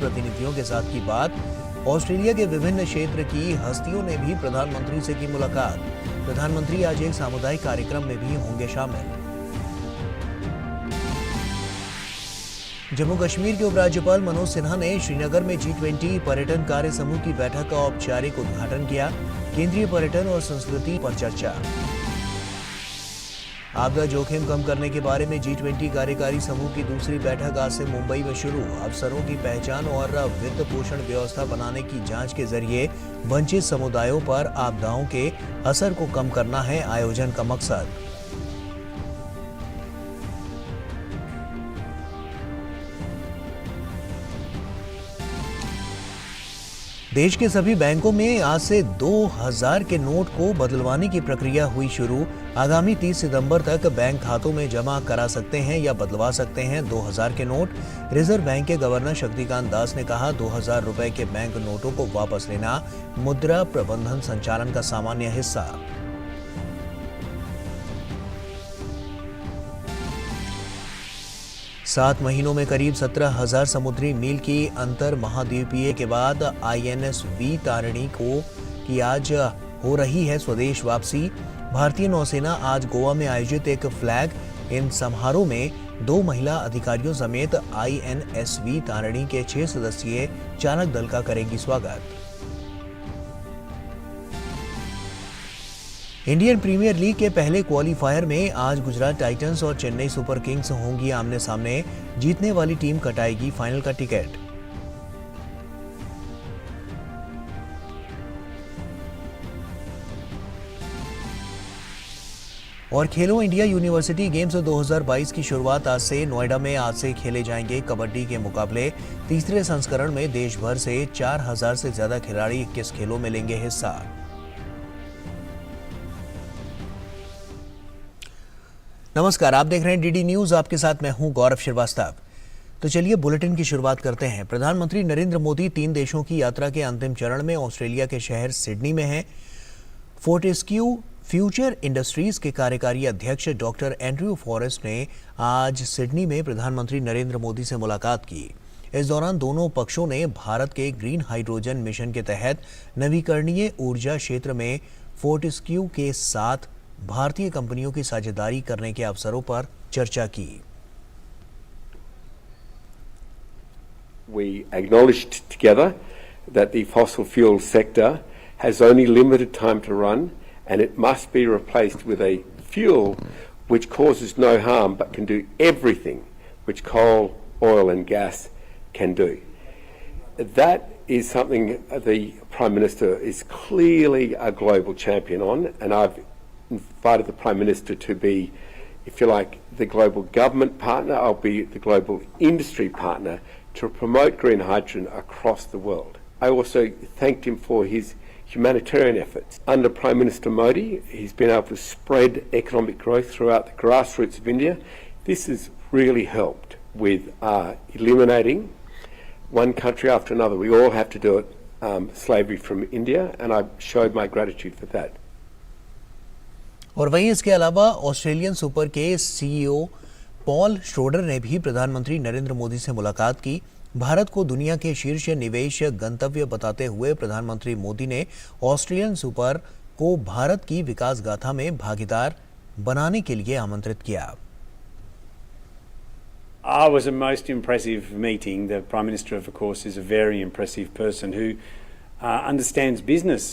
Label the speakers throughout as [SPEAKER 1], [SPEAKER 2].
[SPEAKER 1] प्रतिनिधियों के साथ की बात। ऑस्ट्रेलिया के विभिन्न क्षेत्र की हस्तियों ने भी प्रधानमंत्री से की मुलाकात। प्रधानमंत्री आज एक सामुदायिक कार्यक्रम में भी होंगे शामिल। जम्मू कश्मीर के उपराज्यपाल मनोज सिन्हा ने श्रीनगर में G20 पर्यटन कार्य समूह की बैठक का औपचारिक उद्घाटन किया। केंद्रीय पर्यटन और संस्कृति पर चर्चा। आपदा जोखिम कम करने के बारे में G20 कार्यकारी समूह की दूसरी बैठक आज से मुंबई में शुरू। अवसरों की पहचान और वित्त पोषण व्यवस्था बनाने की जांच के जरिए वंचित समुदायों पर आपदाओं के असर को कम करना है आयोजन का मकसद। देश के सभी बैंकों में आज से 2000 के नोट को बदलवाने की प्रक्रिया हुई शुरू। आगामी 30 सितंबर तक बैंक खातों में जमा करा सकते हैं या बदलवा सकते हैं 2000 के नोट। रिजर्व बैंक के गवर्नर शक्तिकांत दास ने कहा, 2000 रुपए के बैंक नोटों को वापस लेना मुद्रा प्रबंधन संचालन का सामान्य हिस्सा। 7 महीनों में करीब 17,000 समुद्री मील की अंतर महाद्वीपीय के बाद INS वी तारिणी की आज हो रही है स्वदेश वापसी। भारतीय नौसेना आज गोवा में आयोजित एक फ्लैग इन समारोह में 2 महिला अधिकारियों समेत INS वी तारिणी के 6 सदस्यीय चालक दल का करेगी स्वागत। इंडियन प्रीमियर लीग के पहले क्वालीफायर में आज गुजरात टाइटंस और चेन्नई सुपर किंग्स होंगी आमने सामने। जीतने वाली टीम कटाएगी फाइनल का टिकट। और खेलो इंडिया यूनिवर्सिटी गेम्स 2022 की शुरुआत आज से नोएडा में आज से खेले जाएंगे कबड्डी के मुकाबले। तीसरे संस्करण में देश भर से 4000 से ज्यादा खिलाड़ी 21 खेलों में लेंगे हिस्सा। नमस्कार, आप देख रहे हैं डीडी न्यूज। आपके साथ मैं हूं गौरव श्रीवास्तव। तो चलिए बुलेटिन की शुरुआत करते हैं। प्रधानमंत्री नरेंद्र मोदी 3 देशों की यात्रा के अंतिम चरण में ऑस्ट्रेलिया के शहर सिडनी में हैं। फोर्टेस्क्यू फ्यूचर इंडस्ट्रीज के कार्यकारी अध्यक्ष डॉक्टर एंड्रयू फॉरेस्ट ने आज सिडनी में प्रधानमंत्री नरेंद्र मोदी से मुलाकात की। इस दौरान दोनों पक्षों ने भारत के ग्रीन हाइड्रोजन मिशन के तहत नवीकरणीय ऊर्जा क्षेत्र में फोर्टेस्क्यू के साथ भारतीय कंपनियों की साझेदारी करने के अवसरों पर चर्चा की।
[SPEAKER 2] We acknowledged together that the fossil fuel sector has only limited time to run and it must be replaced with a fuel which causes no harm but can do everything which coal, oil and gas can do. That is something the Prime Minister is clearly a global champion on, and I've invited the Prime Minister to be, if you like, the global government partner. I'll be the global industry partner to promote green hydrogen across the world. I also thanked him for his humanitarian efforts. Under Prime Minister Modi, he's been able to spread economic growth throughout the grassroots of India. This has really helped with eliminating one country after another. We all have to do it, slavery from India, and I showed my gratitude for that.
[SPEAKER 1] और वहीं इसके अलावा Australian super के CEO Paul Schroeder ने भी प्रधानमंत्री नरेंद्र मोदी से मुलाकात की। भारत को दुनिया के शीर्ष निवेश गंतव्य बताते हुए प्रधानमंत्री मोदी ने ऑस्ट्रेलियन सुपर को भारत की विकास गाथा में भागीदार बनाने के लिए आमंत्रित किया।
[SPEAKER 3] It was a most impressive meeting. The Prime Minister, of course, is a very impressive person who understands business,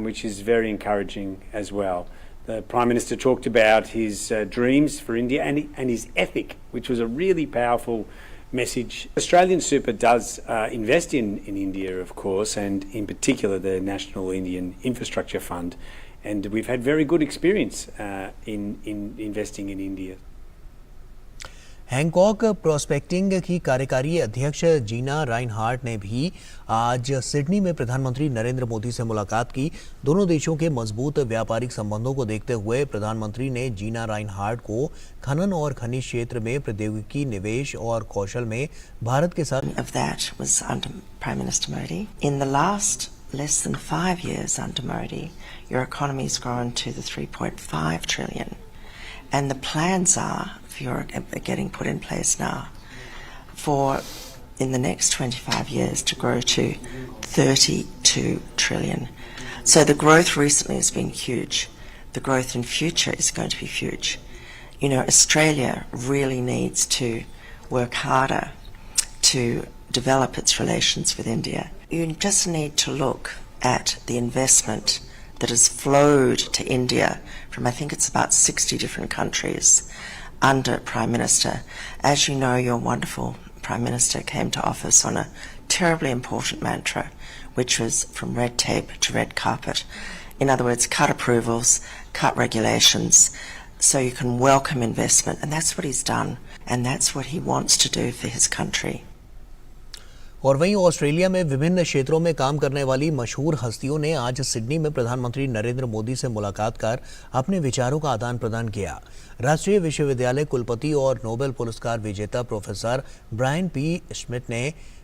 [SPEAKER 3] which is very encouraging as well. The Prime Minister talked about his dreams for India and his ethic, which was a really powerful message. Australian Super does invest in India, of course, and in particular the National Indian Infrastructure Fund. And we've had very good experience in investing in India.
[SPEAKER 1] Hancock prospecting की कार्यकारी अध्यक्ष जीना Reinhardt ने भी आज Sydney में प्रधानमंत्री नरेंद्र मोदी से मुलाकात की। दोनों देशों के मजबूत व्यापारिक संबंधों को देखते हुए प्रधानमंत्री ने जीना राइनहार्ट को खनन और खनिज क्षेत्र में प्रौद्योगिकी निवेश और कौशल में भारत के साथ
[SPEAKER 4] of that was under Prime Minister Modi. In the last less than 5 years under Modi, your economy has grown to the 3.5 trillion. And the plans are, if you're getting put in place now, for in the next 25 years to grow to 32 trillion. So the growth recently has been huge. The growth in future is going to be huge. You know, Australia really needs to work harder to develop its relations with India. You just need to look at the investment that has flowed to India from, I think it's about 60 different countries under Prime Minister. As you know, your wonderful Prime Minister came to office on a terribly important mantra, which was from red tape to red carpet. In other words, cut approvals, cut regulations, so you can welcome investment. And that's what he's done, and that's what he wants to do for his country.
[SPEAKER 1] और वहीं Australia में विभिन्न क्षेत्रों में काम करने वाली मशहूर हस्तियों ने आज सिडनी में प्रधानमंत्री नरेंद्र मोदी से मुलाकात कर अपने विचारों का आदान प्रदान किया। राष्ट्रीय विश्वविद्यालय कुलपति और नोबेल पुरस्कार विजेता प्रोफेसर ब्रायन पी स्मिथ ने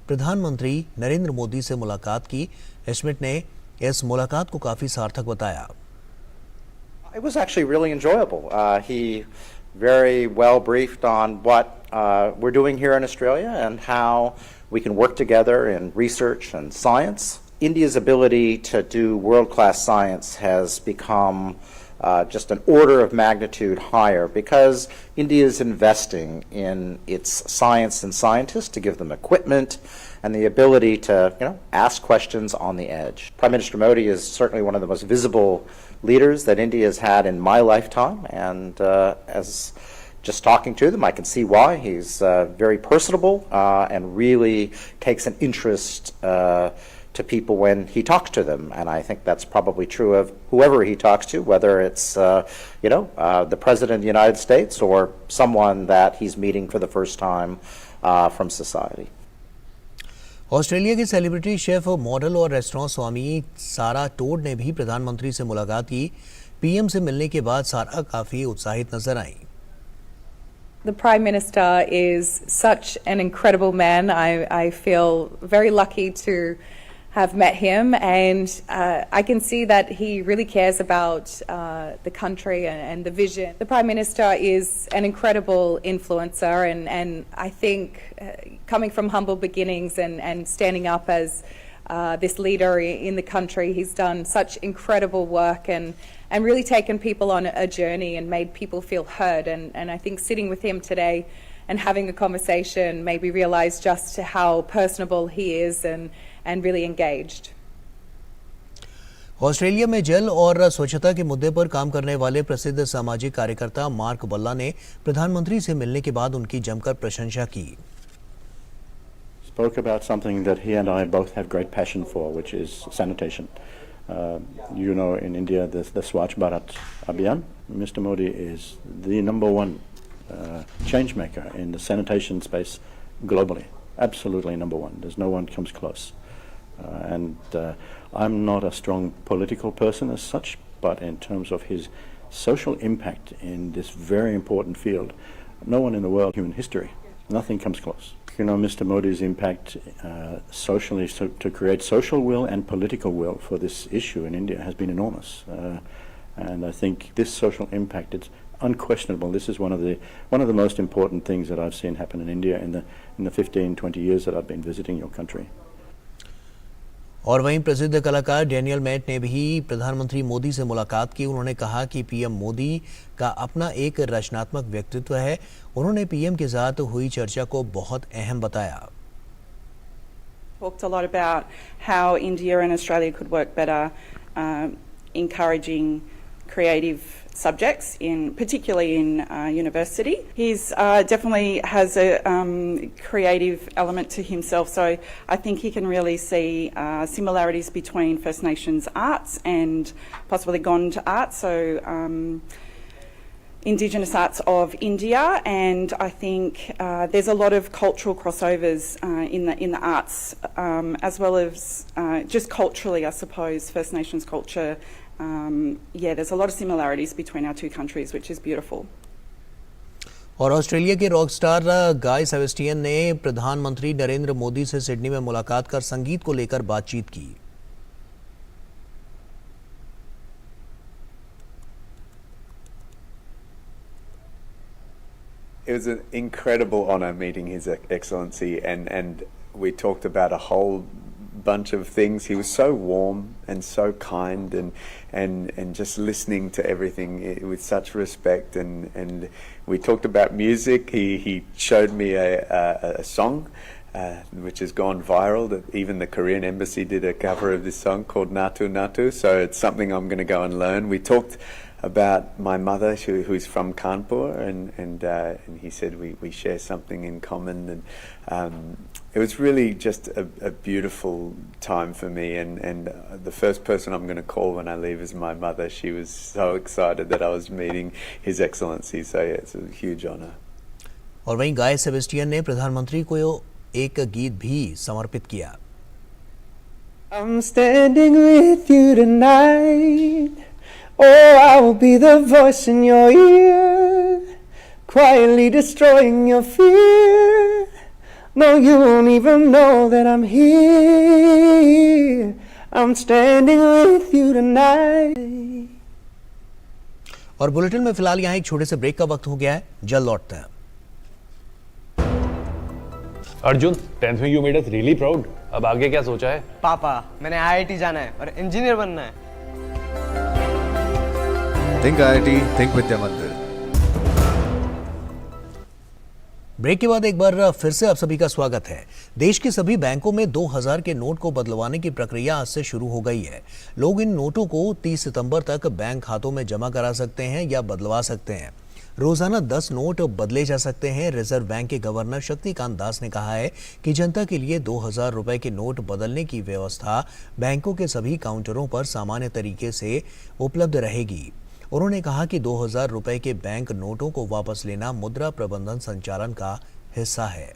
[SPEAKER 1] प्रधानमंत्री नरेंद्र मोदी से मुलाकात की। स्मिथ ने इस मुलाकात को काफी सार्थक बताया।
[SPEAKER 5] It was actually really enjoyable. He very well briefed on what we're doing here in Australia and how we can work together in research and science. India's ability to do world-class science has become just an order of magnitude higher because India is investing in its science and scientists to give them equipment and the ability to, ask questions on the edge. Prime Minister Modi is certainly one of the most visible leaders that India has had in my lifetime, and as just talking to them, I can see why. He's very personable and really takes an interest to people when he talks to them, and I think that's probably true of whoever he talks to, whether it's the President of the United States or someone that he's meeting for the first time from society.
[SPEAKER 1] Australia की celebrity chef, model और restaurant स्वामी सारा toad ने भी प्रधानमंत्री से मुलाकात की। PM से मिलने के बाद सारा काफी उत्साहित नजर आई।
[SPEAKER 6] The Prime Minister is such an incredible man. I feel very lucky to have met him, and I can see that he really cares about the country and the vision. The Prime Minister is an incredible influencer, and I think coming from humble beginnings and standing up as this leader in the country, he's done such incredible work and really taken people on a journey and made people feel heard. And I think sitting with him today and having a conversation made me realise just how personable he is and really engaged.
[SPEAKER 1] Australia में जल और स्वच्छता के मुद्दे पर काम करने वाले प्रसिद्ध सामाजिक कार्यकर्ता मार्क बल्ला ने प्रधानमंत्री से मिलने के बाद उनकी जमकर प्रशंसा की।
[SPEAKER 7] Spoke about something that he and I both have great passion for, which is sanitation. In India, the Swachh Bharat Abhiyan. Mr. Modi is the number one change maker in the sanitation space globally. Absolutely number one. There's no one comes close. I'm not a strong political person as such, but in terms of his social impact in this very important field, no one in the world, human history, nothing comes close. Mr. Modi's impact socially to create social will and political will for this issue in India has been enormous. And I think this social impact, it's unquestionable. This is one of the most important things that I've seen happen in India in the 15-20 years that I've been visiting your country.
[SPEAKER 1] और वहीं प्रसिद्ध कलाकार Daniel mat ने भी प्रधानमंत्री मोदी से मुलाकात की। उन्होंने कहा कि पीएम मोदी का अपना एक रचनात्मक व्यक्तित्व है। उन्होंने पीएम के साथ हुई चर्चा को बहुत अहम बताया।
[SPEAKER 8] Talked a lot about how India and Australia could work better, encouraging creative subjects, particularly in university. He's definitely has a creative element to himself, so I think he can really see similarities between First Nations arts and possibly Gond arts, so Indigenous arts of India, and I think there's a lot of cultural crossovers in the arts, as well as just culturally, I suppose, First Nations culture. There's a lot of similarities between our two countries, which is beautiful.
[SPEAKER 1] और Australia के rock star गाय Sebastian ने प्रधानमंत्री नरेंद्र मोदी से Sydney में मुलाकात कर संगीत को लेकर बातचीत की।
[SPEAKER 9] It was an incredible honour meeting His Excellency, and
[SPEAKER 2] we talked about a whole bunch of things. He was so warm and so kind, and just listening to everything with such respect. And we talked about music. He showed me a song which has gone viral. That even the Korean embassy did a cover of this song called Natu Natu. So it's something I'm going to go and learn. We talked about my mother, who's from Kanpur, and he said we share something in common, and it was really just a beautiful time for me. And the first person I'm going to call when I leave is my mother. She was so excited that I was meeting His Excellency, so yeah, it's a huge honor.
[SPEAKER 1] और वहीं गाय Sebastian ने प्रधानमंत्री को एक गीत भी समर्पित किया।
[SPEAKER 9] I'm standing with you tonight. Oh, I will be the voice in your ear, quietly destroying your fear. No, you won't even know that I'm here. I'm standing with you tonight.
[SPEAKER 1] और bulletin में फिलहाल यहाँ एक छोटे से break का वक्त हो गया है, जल्द लौटते हैं।
[SPEAKER 10] अर्जुन, 10th में you made us really proud. अब आगे क्या सोचा है?
[SPEAKER 9] पापा, मैंने IIT जाना है और इंजीनियर बनना है।
[SPEAKER 11] Think IIT, think विद्या मंदिर।
[SPEAKER 1] ब्रेक के बाद एक बार फिर से आप सभी का स्वागत है। देश के सभी बैंकों में 2000 के नोट को बदलवाने की प्रक्रिया आज से शुरू हो गई है। लोग इन नोटों को 30 सितंबर तक बैंक खातों में जमा करा सकते हैं या बदलवा सकते हैं। रोजाना 10 नोट बदले जा सकते हैं। रिजर्व बैंक के गवर्नर शक्तिकांत दास ने कहा है कि जनता के लिए 2000 रुपए के नोट बदलने की व्यवस्था बैंकों के सभी काउंटरों पर सामान्य तरीके से उपलब्ध रहेगी। उन्होंने कहा कि 2000 रुपए के बैंक नोटों को वापस लेना मुद्रा प्रबंधन संचालन का हिस्सा है।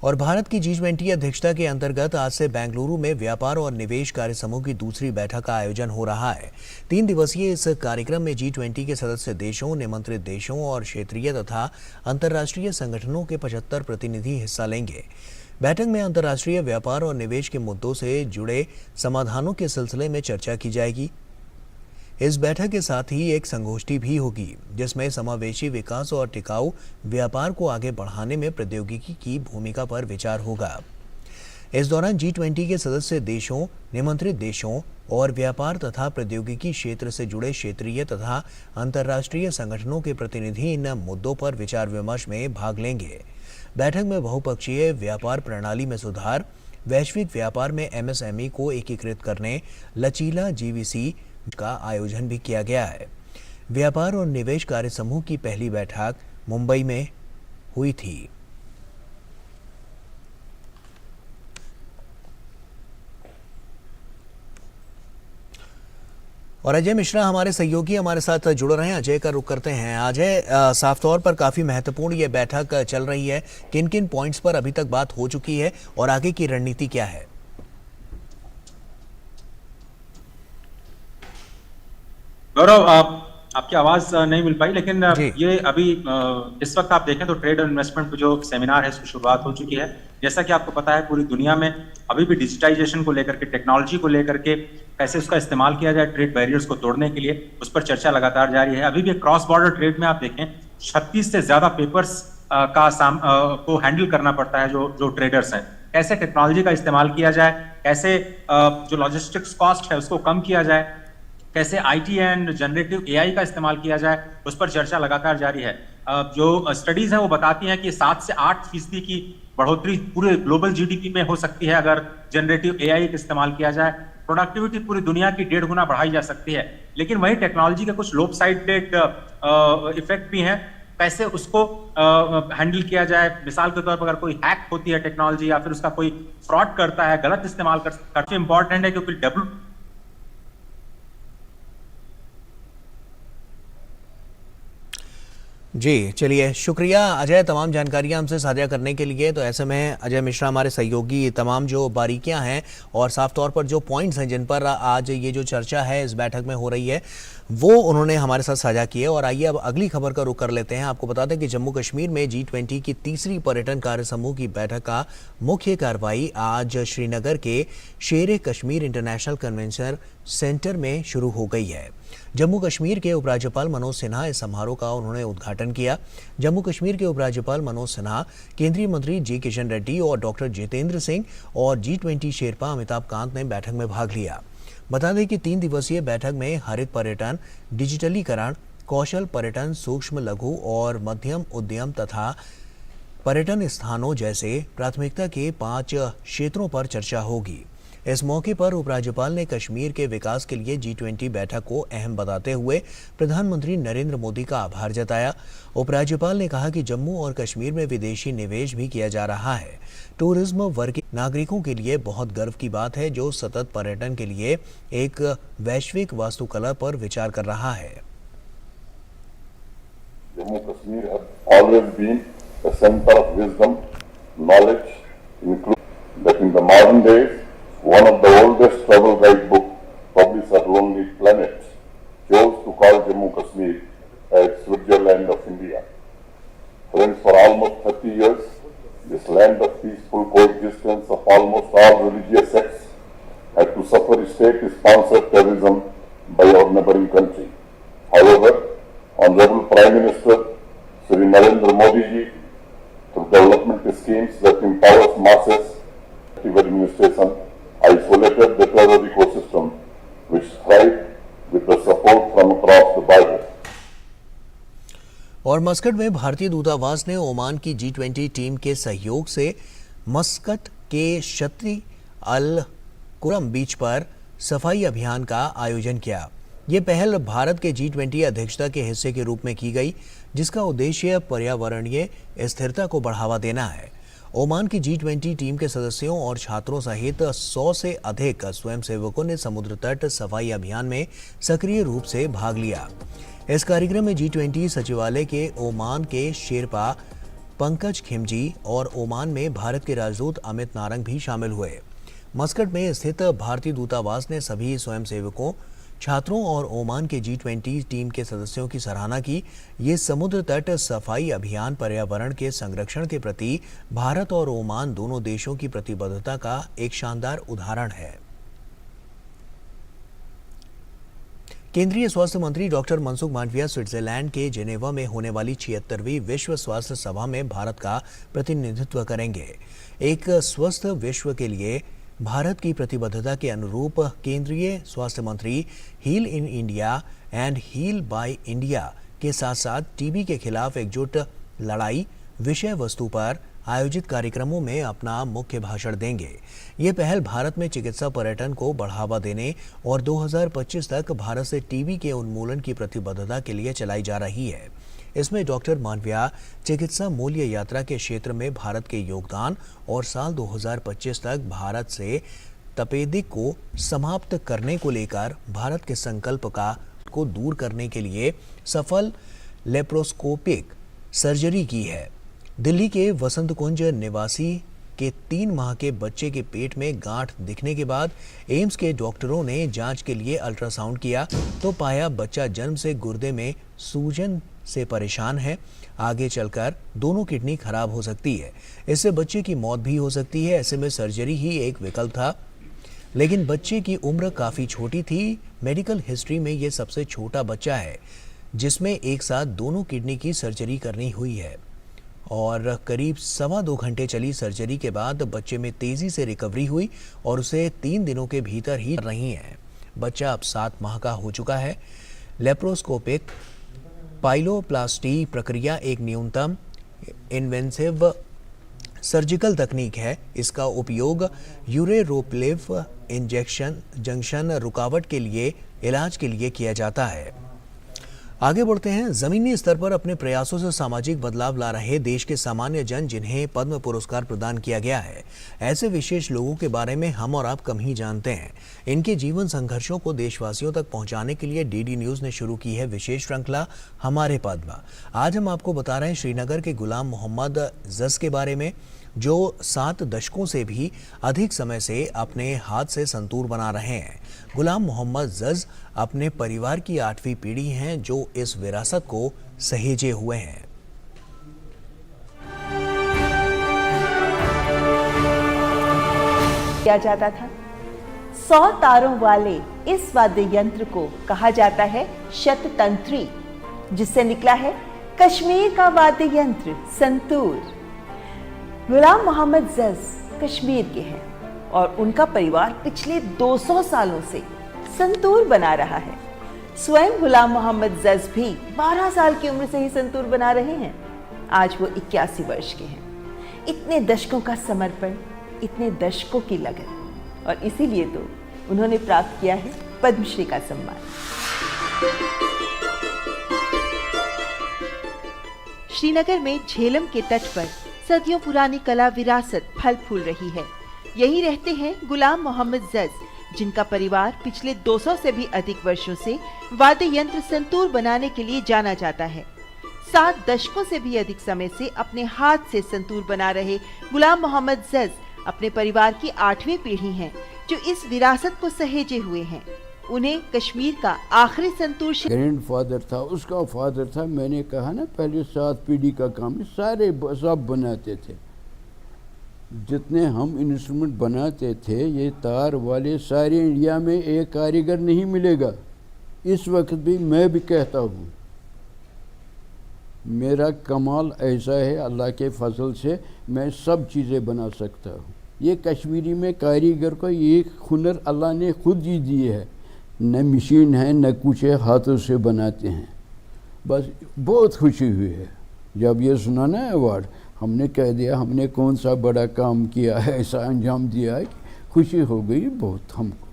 [SPEAKER 1] और भारत की G20 अध्यक्षता के अंतर्गत आज से बेंगलुरु में व्यापार और निवेश कार्य समूह की दूसरी बैठक का आयोजन हो रहा है। 3 दिवसीय इस कार्यक्रम में G20 के सदस्य देशों, निमंत्रित देशों और क्षेत्रीय तथा अंतर्राष्ट्रीय संगठनों के 75 प्रतिनिधि हिस्सा लेंगे। बैठक में अंतर्राष्ट्रीय व्यापार और निवेश के मुद्दों से जुड़े समाधानों के सिलसिले में चर्चा की जाएगी। इस बैठक के साथ ही एक संगोष्ठी भी होगी जिसमें समावेशी विकास और टिकाऊ व्यापार को आगे बढ़ाने में प्रौद्योगिकी की भूमिका पर विचार होगा। इस दौरान G20 के सदस्य देशों, निमंत्रित देशों और व्यापार तथा प्रौद्योगिकी क्षेत्र से जुड़े क्षेत्रीय तथा अंतर्राष्ट्रीय संगठनों के प्रतिनिधि इन मुद्दों पर विचार विमर्श में भाग लेंगे। बैठक में बहुपक्षीय व्यापार प्रणाली में सुधार, वैश्विक व्यापार में MSME को एकीकृत करने, लचीला GVC का आयोजन भी किया गया है। व्यापार और निवेश कार्य समूह की पहली बैठक मुंबई में हुई थी। और अजय मिश्रा हमारे सहयोगी हमारे साथ जुड़ रहे हैं। अजय का रुख करते हैं। अजय, साफ तौर पर काफी महत्वपूर्ण ये बैठक चल रही है। किन किन पॉइंट्स पर अभी तक बात हो चुकी है और आगे की रणनीति क्या है?
[SPEAKER 12] गौरव, आपकी आवाज नहीं मिल पाई, लेकिन ये अभी इस वक्त आप देखें तो ट्रेड और इन्वेस्टमेंट जो सेमिनार है उसकी शुरुआत हो चुकी है। जैसा कि आपको पता है पूरी दुनिया में अभी भी डिजिटाइजेशन को लेकर के, टेक्नोलॉजी को लेकर के कैसे उसका इस्तेमाल किया जाए ट्रेड बैरियर्स को तोड़ने के लिए, उस पर चर्चा लगातार जारी है। अभी भी क्रॉस बॉर्डर ट्रेड में आप देखें 36 से ज्यादा पेपर्स को हैंडल करना पड़ता है जो ट्रेडर्स हैं। कैसे टेक्नोलॉजी का इस्तेमाल किया जाए, कैसे जो लॉजिस्टिक्स कॉस्ट है उसको कम किया जाए, कैसे IT एंड जनरेटिव AI का इस्तेमाल किया जाए, उस पर चर्चा लगातार जारी है। जो स्टडीज है वो बताती हैं कि 7 से 8% की बढ़ोतरी पूरे ग्लोबल GDP में हो सकती है अगर जनरेटिव AI का इस्तेमाल किया जाए। प्रोडक्टिविटी पूरी दुनिया की 1.5 गुना बढ़ाई जा सकती है। लेकिन वही टेक्नोलॉजी के कुछ लोप साइडेड इफेक्ट भी हैं। कैसे उसको हैंडल किया जाए, मिसाल के तौर पर अगर कोई हैक होती है टेक्नोलॉजी या फिर उसका कोई फ्रॉड करता है, गलत इस्तेमाल काफी इंपॉर्टेंट है, क्योंकि
[SPEAKER 1] जी, चलिए शुक्रिया अजय तमाम जानकारियां हमसे साझा करने के लिए। तो ऐसे में अजय मिश्रा हमारे सहयोगी तमाम जो बारीकियां हैं और साफ तौर पर जो पॉइंट्स हैं जिन पर आज ये जो चर्चा है इस बैठक में हो रही है वो उन्होंने हमारे साथ साझा किए। और आइए अब अगली खबर का रुख कर लेते हैं। आपको बता दें कि जम्मू कश्मीर में G20 की तीसरी पर्यटन कार्य समूह की बैठक का मुख्य कार्रवाई आज श्रीनगर के शेर कश्मीर इंटरनेशनल कन्वेंशन सेंटर में शुरू हो गई है। जम्मू कश्मीर के उपराज्यपाल मनोज सिन्हा इस समारोह का उन्होंने उद्घाटन किया। जम्मू कश्मीर के उपराज्यपाल मनोज सिन्हा, केंद्रीय मंत्री जी किशन रेड्डी और डॉक्टर जितेंद्र सिंह और G20 शेरपा अमिताभ कांत ने बैठक में भाग लिया। बता दें कि 3 दिवसीय बैठक में हरित पर्यटन, डिजिटलीकरण, कौशल पर्यटन, सूक्ष्म लघु और मध्यम उद्यम तथा पर्यटन स्थानों जैसे प्राथमिकता के 5 क्षेत्रों पर चर्चा होगी। इस मौके पर उपराज्यपाल ने कश्मीर के विकास के लिए G20 बैठक को अहम बताते हुए प्रधानमंत्री नरेंद्र मोदी का आभार जताया। उपराज्यपाल ने कहा कि जम्मू और कश्मीर में विदेशी निवेश भी किया जा रहा है। टूरिज्म वर्ग के नागरिकों के लिए बहुत गर्व की बात है जो सतत पर्यटन के लिए एक वैश्विक वास्तुकला पर विचार कर रहा है।
[SPEAKER 13] Jammu Kashmir has always been a center of wisdom, knowledge, including that in the modern days, one of the oldest travel guidebook published at Lonely Planet chose to call Jammu Kashmir as Switzerland of India. Friends, for almost 30 years, this land of peaceful coexistence of almost all religious sects had to suffer state-sponsored terrorism by our neighboring country. However, Honorable Prime Minister Shri Narendra Modi ji, through development schemes that empowers masses, active administration, isolated the terror ecosystem which thrived with the support from across the border.
[SPEAKER 1] और Muscat में भारतीय दूतावास ने Oman की G20 team के सहयोग से Muscat के शत्री अल कुरम बीच पर सफाई अभियान का आयोजन किया। ये पहल भारत के G20 अध्यक्षता के हिस्से के रूप में की गई, जिसका उद्देश्य पर्यावरणीय स्थिरता को बढ़ावा देना है। ओमान की G20 टीम के सदस्यों और छात्रों सहित 100 से अधिक स्वयंसेवकों ने समुद्र तट सफाई अभियान में सक्रिय रूप से भाग लिया। इस कार्यक्रम में G20 सचिवालय के ओमान के शेरपा पंकज खिमजी और ओमान में भारत के राजदूत अमित नारंग भी शामिल हुए। मस्कट में स्थित भारतीय दूतावास ने सभी स्वयंसेवकों, छात्रों और ओमान के G20 टीम के सदस्यों की सराहना की। ये समुद्र तट सफाई अभियान पर्यावरण के संरक्षण के प्रति भारत और ओमान दोनों देशों की प्रतिबद्धता का एक शानदार उदाहरण है। केंद्रीय स्वास्थ्य मंत्री डॉक्टर मनसुख मांडविया स्विट्जरलैंड के जेनेवा में होने वाली 76वीं विश्व स्वास्थ्य सभा में भारत का प्रतिनिधित्व करेंगे। एक स्वस्थ विश्व के लिए भारत की प्रतिबद्धता के अनुरूप केंद्रीय स्वास्थ्य मंत्री heal in India and heal by India के साथ साथ टीबी के खिलाफ एकजुट लड़ाई विषय वस्तु पर आयोजित कार्यक्रमों में अपना मुख्य भाषण देंगे। ये पहल भारत में चिकित्सा पर्यटन को बढ़ावा देने और 2025 तक भारत से टीबी के उन्मूलन की प्रतिबद्धता के लिए चलाई जा रही है। इसमें डॉक्टर मांडविया चिकित्सा मूल्य यात्रा के क्षेत्र में भारत के योगदान और साल 2025 तक भारत से तपेदिक को समाप्त करने को लेकर भारत के संकल्प को दूर करने के लिए सफल लेप्रोस्कोपिक सर्जरी की है। दिल्ली के वसंत कुंज निवासी के 3 माह के बच्चे के पेट में गांठ दिखने के बाद एम्स के डॉक्टरों ने जांच के लिए अल्ट्रासाउंड किया तो पाया बच्चा जन्म से गुर्दे में सूजन से परेशान है। आगे चलकर दोनों किडनी खराब हो सकती है। इससे बच्चे की मौत भी हो सकती है। ऐसे में सर्जरी ही एक विकल्प था, लेकिन बच्चे की उम्र काफ़ी छोटी थी। मेडिकल हिस्ट्री में ये सबसे छोटा बच्चा है जिसमें एक साथ दोनों किडनी की सर्जरी करनी हुई है और करीब 2.25 घंटे चली सर्जरी के बाद बच्चे में तेज़ी से रिकवरी हुई और उसे 3 दिनों के भीतर ही रही है। बच्चा अब 7 माह का हो चुका है। लेप्रोस्कोपिक पाइलोप्लास्टी प्रक्रिया एक न्यूनतम इन्वेंसिव सर्जिकल तकनीक है। इसका उपयोग यूरेरोप्लेव इंजेक्शन जंक्शन रुकावट के लिए इलाज के लिए किया जाता है। आगे बढ़ते हैं। जमीनी स्तर पर अपने प्रयासों से सामाजिक बदलाव ला रहे देश के सामान्य जन जिन्हें पद्म पुरस्कार प्रदान किया गया है, ऐसे विशेष लोगों के बारे में हम और आप कम ही जानते हैं। इनके जीवन संघर्षों को देशवासियों तक पहुंचाने के लिए डीडी न्यूज ने शुरू की है विशेष श्रृंखला हमारे पद्म। आज हम आपको बता रहे हैं श्रीनगर के गुलाम मोहम्मद जज के बारे में, जो 7 दशकों से भी अधिक समय से अपने हाथ से संतूर बना रहे हैं। गुलाम मोहम्मद जज अपने परिवार की 8वीं पीढ़ी हैं जो इस विरासत को सहेजे हुए हैं।
[SPEAKER 14] किया जाता था। 100 तारों वाले इस वाद्य यंत्र को कहा जाता है शततंत्री, जिससे निकला है कश्मीर का वाद्य यंत्र संतूर। गुलाम मोहम्मद जज कश्मीर के हैं और उनका परिवार पिछले 200 सालों से संतूर बना रहा है। स्वयं गुलाम मोहम्मद जज भी 12 साल की उम्र से ही संतूर बना रहे हैं। आज वो 81 वर्ष के हैं। इतने दशकों का समर्पण, इतने दशकों की लगन, और इसीलिए तो उन्होंने प्राप्त किया है पद्मश्री का सम्मान। श्रीनगर में झेलम के तट पर सदियों पुरानी कला विरासत फल फूल रही है। यहीं रहते हैं गुलाम मोहम्मद जज, जिनका परिवार पिछले 200 से भी अधिक वर्षों से वाद्य यंत्र संतूर बनाने के लिए जाना जाता है। 7 दशकों से भी अधिक समय से अपने हाथ से संतूर बना रहे गुलाम मोहम्मद जज अपने परिवार की 8वीं पीढ़ी हैं, जो इस विरासत को सहेजे हुए हैं। उन्हें कश्मीर का आखिरी संतूर
[SPEAKER 15] ग्रैंडफादर था, उसका फादर था। मैंने कहा ना पहले 7 पीढ़ी का काम, सारे सब बनाते थे। जितने हम इंस्ट्रूमेंट बनाते थे, ये तार वाले, सारे इंडिया में एक कारीगर नहीं मिलेगा। इस वक्त भी मैं भी कहता हूँ, मेरा कमाल ऐसा है, अल्लाह के फजल से मैं सब चीज़ें बना सकता हूँ। ये कश्मीरी में कारीगर को ये हुनर अल्लाह ने खुद ही दिए है, न मशीन है न कुछ है, हाथों से बनाते हैं। बस बहुत खुशी हुई है जब ये सुना ना अवार्ड। हमने कह दिया हमने कौन सा बड़ा काम किया है, ऐसा अंजाम दिया है। खुशी हो गई बहुत हमको,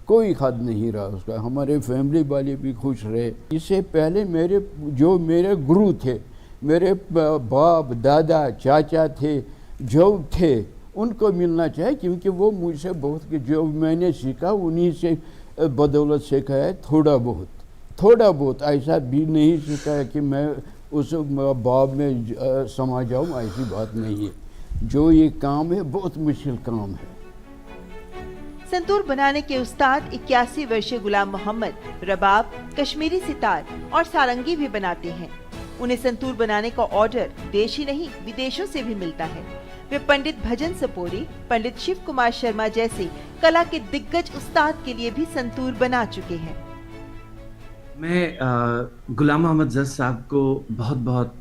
[SPEAKER 15] कोई हद नहीं रहा उसका। हमारे फैमिली वाले भी खुश रहे। इससे पहले मेरे गुरु थे, मेरे बाप दादा चाचा थे, जो थे, उनको मिलना चाहिए, क्योंकि वो मुझसे बहुत, जो मैंने सीखा उन्हीं से बदौलत सीखा है। थोड़ा बहुत ऐसा भी नहीं सीखा है कि मैं उस बाब में समा जाऊँ, ऐसी बात नहीं है। जो ये काम है बहुत मुश्किल काम है।
[SPEAKER 14] संतूर बनाने के उस्ताद 81 वर्षीय गुलाम मोहम्मद रबाब, कश्मीरी सितार और सारंगी भी बनाते हैं। उन्हें संतूर बनाने का ऑर्डर देश ही नहीं विदेशों से भी मिलता है। वे पंडित भजन सपोरी, पंडित शिव कुमार शर्मा जैसे कला के दिग्गज उस्ताद के लिए भी संतूर बना चुके हैं।
[SPEAKER 16] मैं गुलाम मोहम्मद जज साहब को बहुत बहुत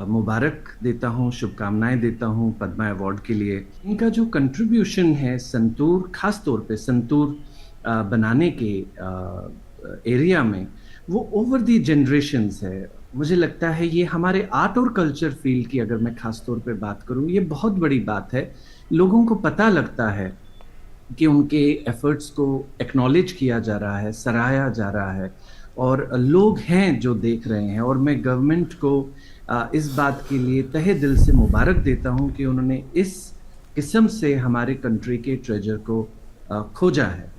[SPEAKER 16] मुबारक देता हूँ, शुभकामनाएं देता हूँ पद्मा अवार्ड के लिए। इनका जो कंट्रीब्यूशन है संतूर, खास तौर पे संतूर बनाने के एरिया में, वो ओवर दी जनरेशन्स है। मुझे लगता है ये हमारे आर्ट और कल्चर फील्ड की अगर मैं खास तौर पे बात करूँ, ये बहुत बड़ी बात है। लोगों को पता लगता है कि उनके एफर्ट्स को एक्नॉलेज किया जा रहा है, सराहा जा रहा है, और लोग हैं जो देख रहे हैं। और मैं गवर्नमेंट को इस बात के लिए तहे दिल से मुबारक देता हूं कि उन्होंने इस किस्म से हमारे कंट्री के ट्रेजर को खोजा है।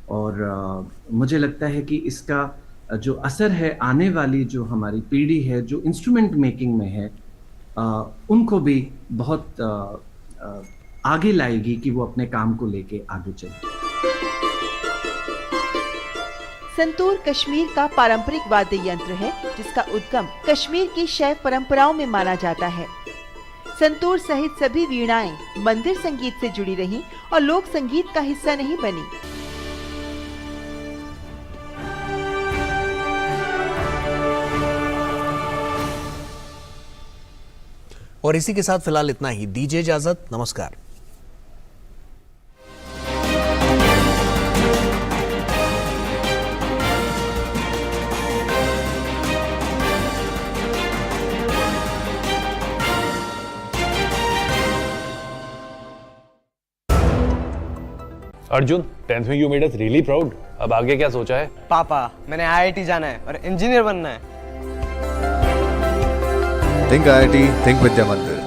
[SPEAKER 16] और मुझे लगता है कि इसका जो असर है, आने वाली जो हमारी पीढ़ी है जो इंस्ट्रूमेंट मेकिंग में है, उनको भी बहुत आगे लाएगी कि वो अपने काम को लेके आगे चले।
[SPEAKER 14] संतूर कश्मीर का पारंपरिक वाद्य यंत्र है, जिसका उद्गम कश्मीर की शैव परंपराओं में माना जाता है। संतूर सहित सभी वीणाएं मंदिर संगीत से जुड़ी रहीं और लोक संगीत का हिस्सा नहीं बनी।
[SPEAKER 1] और इसी के साथ फिलहाल इतना ही। दीजिए इजाजत, नमस्कार।
[SPEAKER 10] अर्जुन, 10th में you made us really proud. अब आगे क्या सोचा है?
[SPEAKER 9] पापा, मैंने IIT जाना है और इंजीनियर बनना है।
[SPEAKER 11] थिंक IIT, थिंक विद्या मंदिर।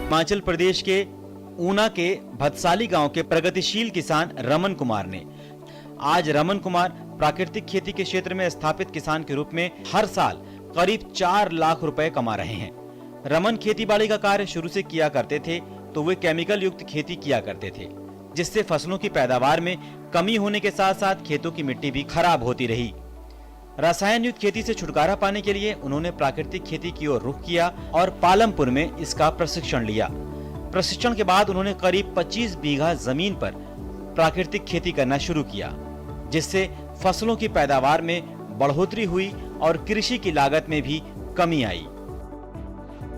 [SPEAKER 17] हिमाचल प्रदेश के ऊना के भतसाली गांव के प्रगतिशील किसान रमन कुमार ने आज रमन कुमार प्राकृतिक खेती के क्षेत्र में स्थापित किसान के रूप में हर साल करीब 4 लाख रुपए कमा रहे हैं। रमन खेतीबाड़ी का कार्य शुरू से किया करते थे तो वे केमिकल युक्त खेती किया करते थे, जिससे फसलों की पैदावार में कमी होने के साथ साथ खेतों की मिट्टी भी खराब होती रही। रसायन युक्त खेती से छुटकारा पाने के लिए उन्होंने प्राकृतिक खेती की ओर रुख किया और पालमपुर में इसका प्रशिक्षण लिया। प्रशिक्षण के बाद उन्होंने करीब 25 बीघा जमीन पर प्राकृतिक खेती करना शुरू किया, जिससे फसलों की पैदावार में बढ़ोतरी हुई और कृषि की लागत में भी कमी आई।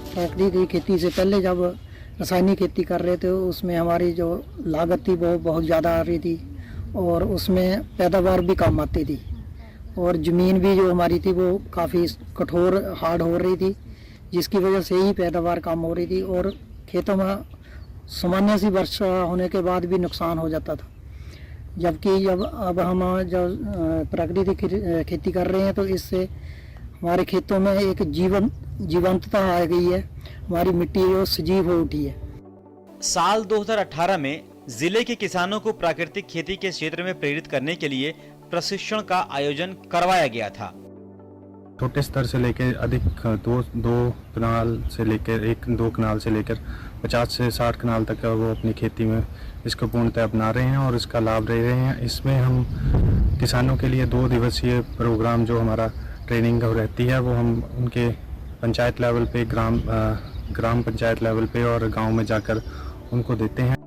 [SPEAKER 18] प्राकृतिक खेती से पहले जब रासायनिक खेती कर रहे थे उसमें हमारी जो लागत थी वो बहुत ज़्यादा आ रही थी और उसमें पैदावार भी कम आती थी और ज़मीन भी जो हमारी थी वो काफ़ी कठोर हार्ड हो रही थी, जिसकी वजह से ही पैदावार कम हो रही थी और खेतों में सामान्य सी वर्षा होने के बाद भी नुकसान हो जाता था। जबकि अब हम जब प्राकृतिक खेती कर रहे हैं तो इससे हमारे खेतों में एक जीवंतता आ गई है, हमारी मिट्टी जो सजीव हो उठी है।
[SPEAKER 17] साल 2018 में जिले के किसानों को प्राकृतिक खेती के क्षेत्र में प्रेरित करने के लिए प्रशिक्षण का आयोजन करवाया गया था।
[SPEAKER 19] छोटे स्तर से लेकर अधिक दो कनाल से लेकर 1-2 कनाल से लेकर 50 से 60 कनाल तक वो अपनी खेती में इसको पूर्णतः अपना रहे हैं और इसका लाभ ले रहे हैं। इसमें हम किसानों के लिए 2 दिवसीय प्रोग्राम जो हमारा ट्रेनिंग रहती है वो हम उनके पंचायत लेवल पे ग्राम पंचायत लेवल पे और गांव में जाकर उनको देते हैं।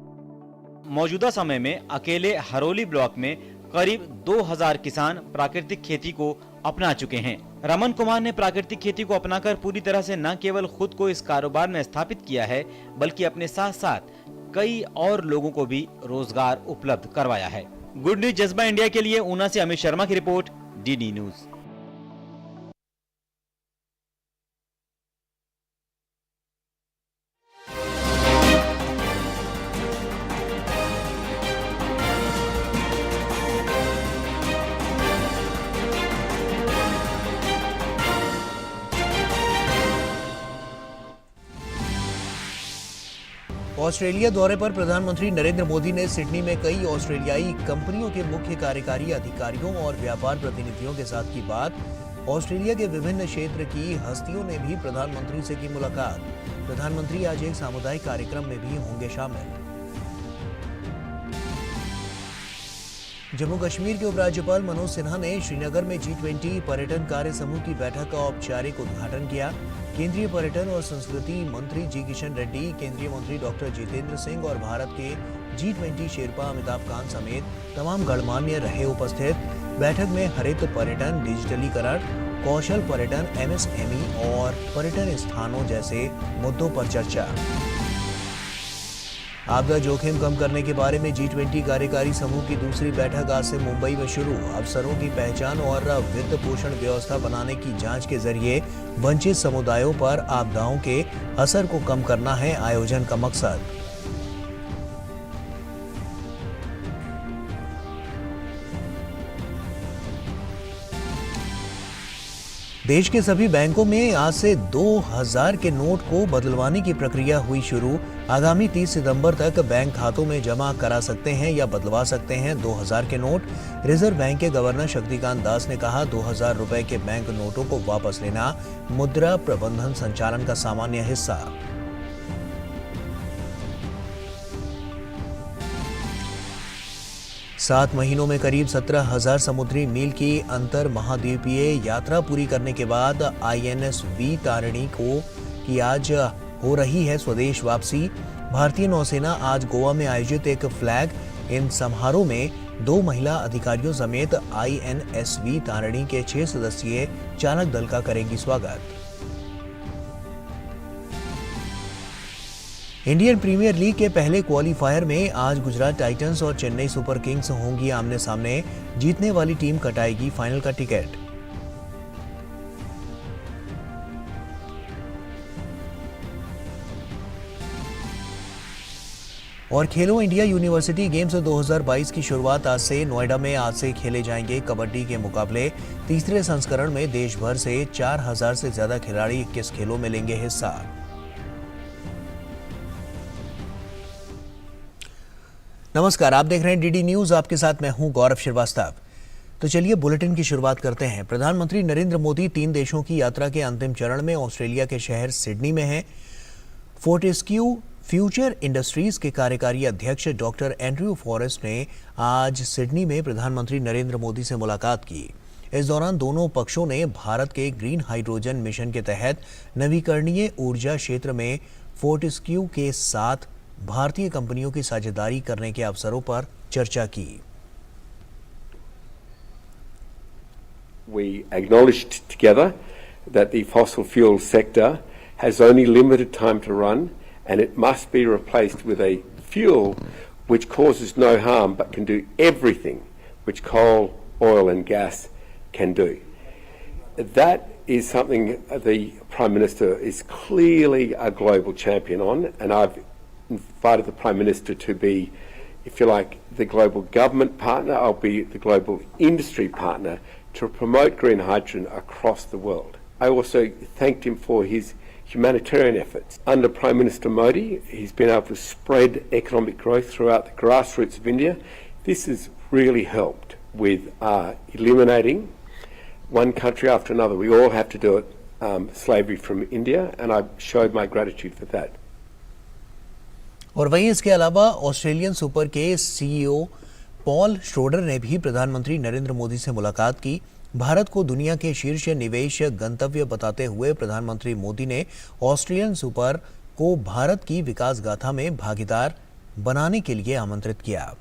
[SPEAKER 17] मौजूदा समय में अकेले हरोली ब्लॉक में करीब 2000 किसान प्राकृतिक खेती को अपना चुके हैं। रमन कुमार ने प्राकृतिक खेती को अपनाकर पूरी तरह से न केवल खुद को इस कारोबार में स्थापित किया है बल्कि अपने साथ साथ कई और लोगों को भी रोजगार उपलब्ध करवाया है। गुड न्यूज जज्बा इंडिया के लिए ऊना से अमित शर्मा की रिपोर्ट, डीडी न्यूज।
[SPEAKER 1] ऑस्ट्रेलिया दौरे पर प्रधानमंत्री नरेंद्र मोदी ने सिडनी में कई ऑस्ट्रेलियाई कंपनियों के मुख्य कार्यकारी अधिकारियों और व्यापार प्रतिनिधियों के साथ की बात। ऑस्ट्रेलिया के विभिन्न क्षेत्र की हस्तियों ने भी प्रधानमंत्री से की मुलाकात। प्रधानमंत्री आज एक सामुदायिक कार्यक्रम में भी होंगे शामिल। जम्मू कश्मीर के उपराज्यपाल मनोज सिन्हा ने श्रीनगर में G20 पर्यटन कार्य समूह की बैठक का औपचारिक उद्घाटन किया। केंद्रीय पर्यटन और संस्कृति मंत्री जी किशन रेड्डी, केंद्रीय मंत्री डॉक्टर जितेंद्र सिंह और भारत के G20 शेरपा अमिताभ कांत समेत तमाम गणमान्य रहे उपस्थित। बैठक में हरित पर्यटन, डिजिटलीकरण, कौशल पर्यटन, MSME और पर्यटन स्थानों जैसे मुद्दों पर चर्चा। आपदा जोखिम कम करने के बारे में G20 कार्यकारी समूह की दूसरी बैठक आज से मुंबई में शुरू। अवसरों की पहचान और वित्त पोषण व्यवस्था बनाने की जांच के जरिए वंचित समुदायों पर आपदाओं के असर को कम करना है आयोजन का मकसद। देश के सभी बैंकों में आज से 2000 के नोट को बदलवाने की प्रक्रिया हुई शुरू। आगामी 30 सितंबर तक बैंक खातों में जमा करा सकते हैं या बदलवा सकते हैं 2000 के नोट। रिजर्व बैंक के गवर्नर शक्तिकांत दास ने कहा, 2000 रुपए के बैंक नोटों को वापस लेना मुद्रा प्रबंधन संचालन का सामान्य हिस्सा। सात महीनों में करीब 17,000 समुद्री मील की अंतर महाद्वीपीय यात्रा पूरी करने के बाद INS वी तारिणी की आज हो रही है स्वदेश वापसी। भारतीय नौसेना आज गोवा में आयोजित एक फ्लैग इन समारोह में 2 महिला अधिकारियों समेत INS वी तारिणी के 6 सदस्यीय चालक दल का करेंगी स्वागत। इंडियन प्रीमियर लीग के पहले क्वालीफायर में आज गुजरात टाइटंस और चेन्नई सुपर किंग्स होंगी आमने सामने। जीतने वाली टीम कटाएगी फाइनल का टिकट। और खेलो इंडिया यूनिवर्सिटी गेम्स 2022 की शुरुआत आज से नोएडा में आज से खेले जाएंगे कबड्डी के मुकाबले। तीसरे संस्करण में देश भर से 4000 से ज्यादा खिलाड़ी 21 खेलों में लेंगे हिस्सा। नमस्कार, आप देख रहे हैं डीडी न्यूज। आपके साथ मैं हूं गौरव श्रीवास्तव। तो चलिए बुलेटिन की शुरुआत करते हैं। प्रधानमंत्री नरेंद्र मोदी 3 देशों की यात्रा के अंतिम चरण में ऑस्ट्रेलिया के शहर सिडनी में हैं। फोर्टेस्क्यू फ्यूचर इंडस्ट्रीज के कार्यकारी अध्यक्ष डॉक्टर एंड्रयू फॉरेस्ट ने आज सिडनी में प्रधानमंत्री नरेंद्र मोदी से मुलाकात की। इस दौरान दोनों पक्षों ने भारत के ग्रीन हाइड्रोजन मिशन के तहत नवीकरणीय ऊर्जा क्षेत्र में फोर्टेस्क्यू के साथ भारतीय कंपनियों की साझेदारी करने के अवसरों पर चर्चा की।
[SPEAKER 2] We acknowledged together that the fossil fuel sector has only limited time to run and it must be replaced with a fuel which causes no harm but can do everything which coal, oil and gas can do. That is something the Prime Minister is clearly a global champion on, and I've invited the Prime Minister to be, if you like, the global government partner. I'll be the global industry partner to promote green hydrogen across the world. I also thanked him for his humanitarian efforts. Under Prime Minister Modi, he's been able to spread economic growth throughout the grassroots of India. This has really helped with eliminating one country after another. We all have to do it, slavery from India, and I showed my gratitude for that.
[SPEAKER 1] और वहीं इसके अलावा Australian super के CEO Paul Schroeder ने भी प्रधानमंत्री नरेंद्र मोदी से मुलाकात की। भारत को दुनिया के शीर्ष निवेश गंतव्य बताते हुए प्रधानमंत्री मोदी ने ऑस्ट्रेलियन सुपर को भारत की विकास गाथा में भागीदार बनाने के लिए आमंत्रित किया।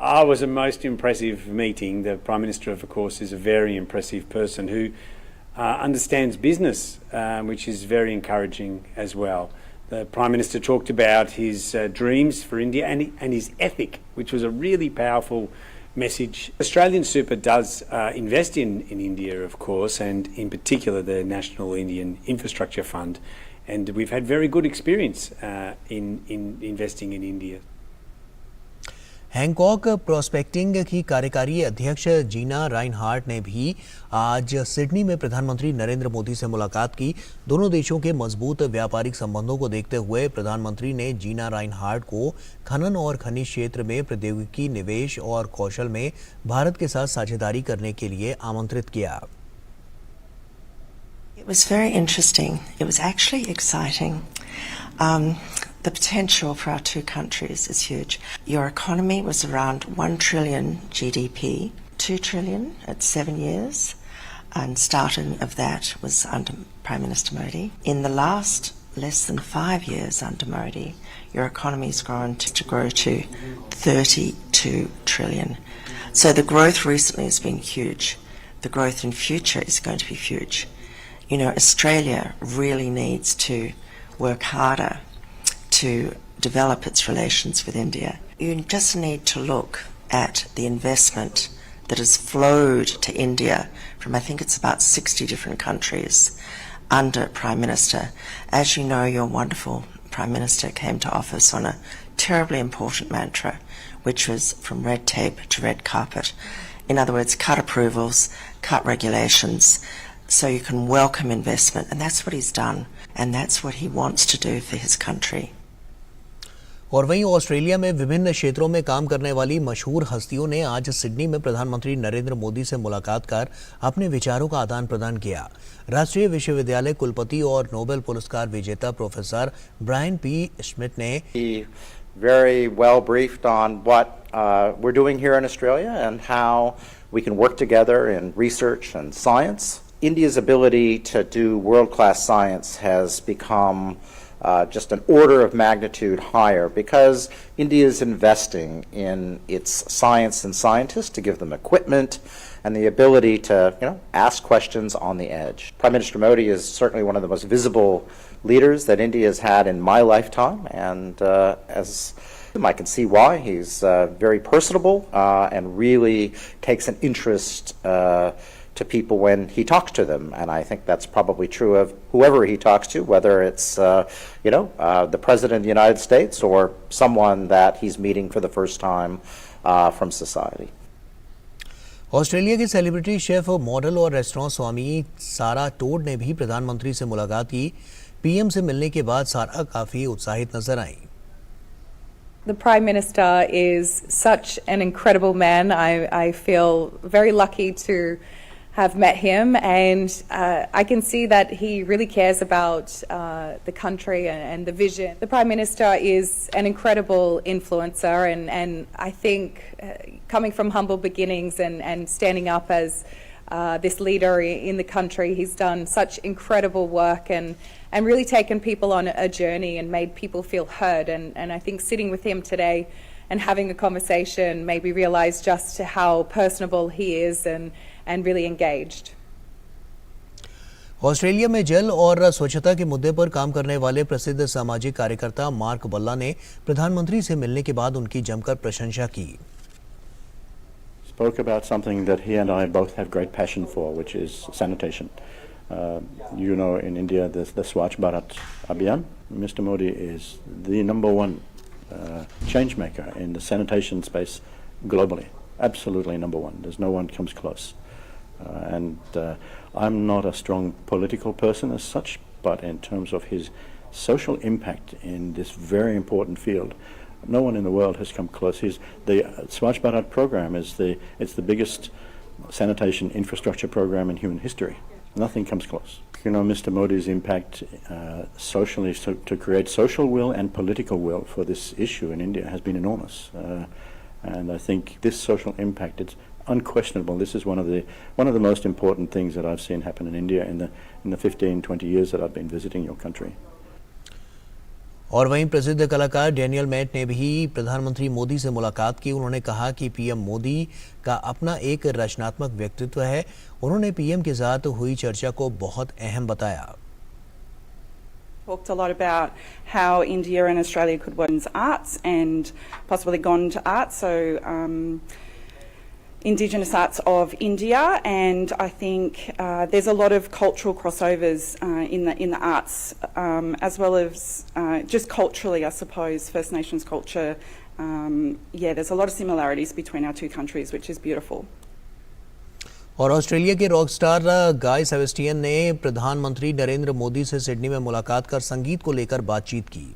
[SPEAKER 3] It was a most impressive meeting. The Prime Minister, of course, is a very impressive person who understands business, which is very encouraging as well. The Prime Minister talked about his dreams for India and his ethic, which was a really powerful message. Australian Super does invest in India, of course, and in particular the National Indian Infrastructure Fund. And we've had very good experience in investing in India.
[SPEAKER 1] Hancock prospecting की कार्यकारी अध्यक्ष जीना Reinhardt ने भी आज Sydney में प्रधानमंत्री नरेंद्र मोदी से मुलाकात की। दोनों देशों के मजबूत व्यापारिक संबंधों को देखते हुए प्रधानमंत्री ने जीना राइनहार्ट को खनन और खनिज क्षेत्र में प्रौद्योगिकी निवेश और कौशल में भारत के साथ साझेदारी करने के लिए आमंत्रित किया।
[SPEAKER 4] It was very interesting. It was actually exciting. The potential for our two countries is huge. Your economy was around 1 trillion GDP, 2 trillion at 7 years, and starting of that was under Prime Minister Modi. In the last less than 5 years under Modi, your economy has grown to grow to 32 trillion. So the growth recently has been huge. The growth in future is going to be huge. You know, Australia really needs to work harder to develop its relations with India. You just need to look at the investment that has flowed to India from, I think it's about 60 different countries under Prime Minister. As you know, your wonderful Prime Minister came to office on a terribly important mantra, which was from red tape to red carpet. In other words, cut approvals, cut regulations, so you can welcome investment. And that's what he's done. And that's what he wants to do for his country.
[SPEAKER 1] और वहीं Australia में विभिन्न क्षेत्रों में काम करने वाली मशहूर हस्तियों ने आज सिडनी में प्रधानमंत्री नरेंद्र मोदी से मुलाकात कर अपने विचारों का आदान प्रदान किया। राष्ट्रीय विश्वविद्यालय कुलपति और नोबेल पुरस्कार विजेता प्रोफेसर ब्रायन पी स्मिथ ने
[SPEAKER 5] very well briefed on what we're doing here in Australia and how we can work together in research and science. India's ability to do world-class science has become just an order of magnitude higher because India is investing in its science and scientists to give them equipment and the ability to, ask questions on the edge. Prime Minister Modi is certainly one of the most visible leaders that India has had in my lifetime, and as I can see why. He's very personable and really takes an interest to people when he talks to them, and I think that's probably true of whoever he talks to, whether it's the President of the United States or someone that he's meeting for the first time from society.
[SPEAKER 1] Australia की celebrity chef, model और restaurant स्वामी सारा toad ने भी प्रधानमंत्री से मुलाकात की। PM से मिलने के बाद सारा काफी उत्साहित नजर आई।
[SPEAKER 6] The Prime Minister is such an incredible man. I feel very lucky to have met him, and I can see that he really cares about the country and the vision. The Prime Minister is an incredible influencer, and I think coming from humble beginnings and standing up as this leader in the country, he's done such incredible work and really taken people on a journey and made people feel heard. And I think sitting with him today and having a conversation made me realize just how personable he is and really engaged.
[SPEAKER 1] Australia में जल और स्वच्छता के मुद्दे पर काम करने वाले प्रसिद्ध सामाजिक कार्यकर्ता मार्क बल्ला ने प्रधानमंत्री से मिलने के बाद उनकी जमकर प्रशंसा की।
[SPEAKER 7] Spoke about something that he and I both have great passion for, which is sanitation. In India, the Swachh Bharat Abhiyan. Mr. Modi is the number one change maker in the sanitation space globally. Absolutely number one. There's no one comes close. I'm not a strong political person as such, but in terms of his social impact in this very important field, no one in the world has come close. The Swachh Bharat program it's the biggest sanitation infrastructure program in human history. Nothing comes close. Mr. Modi's impact socially to create social will and political will for this issue in India has been enormous. And I think this social impact, it's unquestionable. This is one of the most important things that I've seen happen in India in the 15-20 years that I've been visiting your country.
[SPEAKER 1] और वहीं प्रसिद्ध कलाकार Daniel mat ने भी प्रधानमंत्री मोदी से मुलाकात की। उन्होंने कहा कि पीएम मोदी का अपना एक रचनात्मक व्यक्तित्व है। उन्होंने पीएम के साथ हुई चर्चा को बहुत अहम बताया।
[SPEAKER 8] Talked a lot about how India and Australia could work in arts and possibly gone to arts, so Indigenous arts of India, and I think there's a lot of cultural crossovers in the arts, as well as just culturally, I suppose, First Nations culture. There's a lot of similarities between our two countries, which is beautiful.
[SPEAKER 1] और Australia के rock star गाय Sebastian ने प्रधानमंत्री नरेंद्र मोदी से Sydney में मुलाकात कर संगीत को लेकर बातचीत की।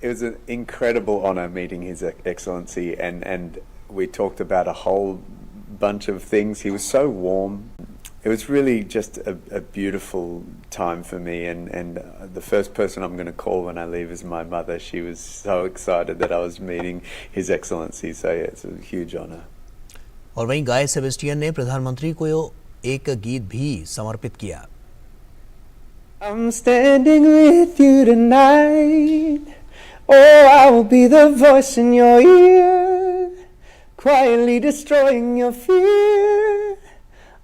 [SPEAKER 20] It was an incredible honour meeting His Excellency, and we talked about a whole bunch of things. He was so warm. It was really just a beautiful time for me, and the first person I'm going to call when I leave is my mother. She was so excited that I was meeting His Excellency, so yeah, it's a huge honour.
[SPEAKER 1] और वहीं गाय Sebastian ने प्रधानमंत्री को एक गीत भी समर्पित किया।
[SPEAKER 9] I'm standing with you tonight. Oh, I will be the voice in your ear, quietly destroying your fear.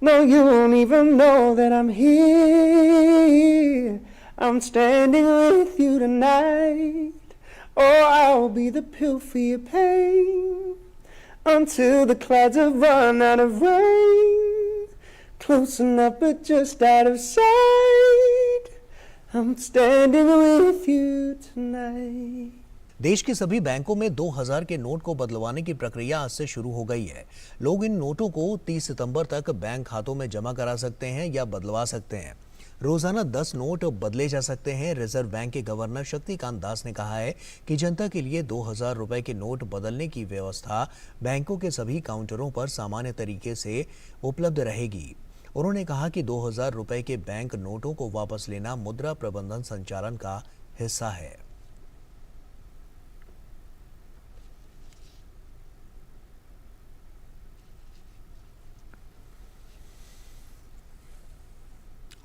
[SPEAKER 9] No, you won't even know that I'm here. I'm standing with you tonight. Oh, I will be the pill for your pain, until the clouds have run out of rain. Close enough but just out of sight. I'm standing with you tonight.
[SPEAKER 1] देश के सभी बैंकों में 2000 के note को बदलवाने की प्रक्रिया आज से शुरू हो गई है। लोग इन नोटों को 30 सितंबर तक बैंक खातों में जमा करा सकते हैं या बदलवा सकते हैं। रोजाना 10 नोट बदले जा सकते हैं। रिजर्व बैंक के गवर्नर शक्तिकांत दास ने कहा है कि जनता के लिए 2000 रुपए के नोट बदलने की व्यवस्था बैंकों के सभी काउंटरों पर सामान्य तरीके से उपलब्ध रहेगी। उन्होंने कहा कि 2000 रुपए के बैंक नोटों को वापस लेना मुद्रा प्रबंधन संचालन का हिस्सा है।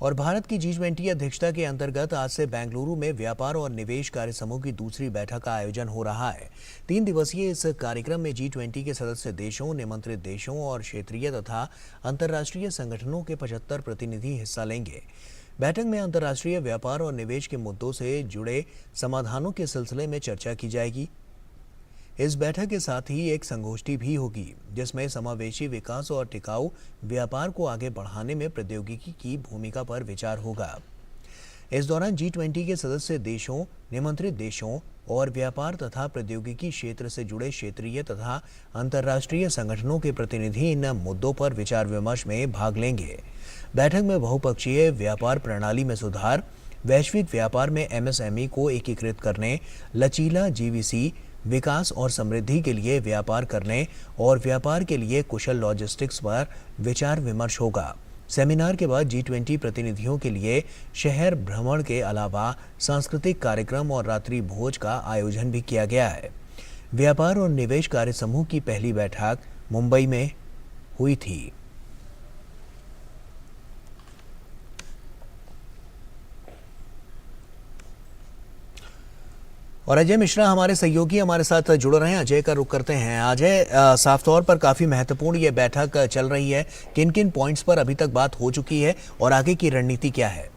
[SPEAKER 1] और भारत की G20 अध्यक्षता के अंतर्गत आज से बेंगलुरु में व्यापार और निवेश कार्य समूह की दूसरी बैठक का आयोजन हो रहा है। 3 दिवसीय इस कार्यक्रम में G20 के सदस्य देशों, निमंत्रित देशों और क्षेत्रीय तथा अंतर्राष्ट्रीय संगठनों के 75 प्रतिनिधि हिस्सा लेंगे। बैठक में अंतर्राष्ट्रीय व्यापार और निवेश के मुद्दों से जुड़े समाधानों के सिलसिले में चर्चा की जाएगी। इस बैठक के साथ ही एक संगोष्ठी भी होगी जिसमें समावेशी विकास और टिकाऊ व्यापार को आगे बढ़ाने में प्रौद्योगिकी की भूमिका पर विचार होगा। इस दौरान G20 के सदस्य देशों, निमंत्रित देशों और व्यापार तथा प्रौद्योगिकी क्षेत्र से जुड़े क्षेत्रीय तथा अंतर्राष्ट्रीय संगठनों के प्रतिनिधि इन मुद्दों पर विचार विमर्श में भाग लेंगे। बैठक में बहुपक्षीय व्यापार प्रणाली में सुधार, वैश्विक व्यापार में MSME को एकीकृत करने, लचीला GVC विकास और समृद्धि के लिए व्यापार करने और व्यापार के लिए कुशल लॉजिस्टिक्स पर विचार विमर्श होगा। सेमिनार के बाद G20 प्रतिनिधियों के लिए शहर भ्रमण के अलावा सांस्कृतिक कार्यक्रम और रात्रि भोज का आयोजन भी किया गया है। व्यापार और निवेश कार्य समूह की पहली बैठक मुंबई में हुई थी। और अजय मिश्रा हमारे सहयोगी हमारे साथ जुड़ रहे हैं। अजय का रुख करते हैं। अजय, साफ तौर पर काफ़ी महत्वपूर्ण ये बैठक चल रही है। किन किन पॉइंट्स पर अभी तक बात हो चुकी है और आगे की रणनीति क्या है?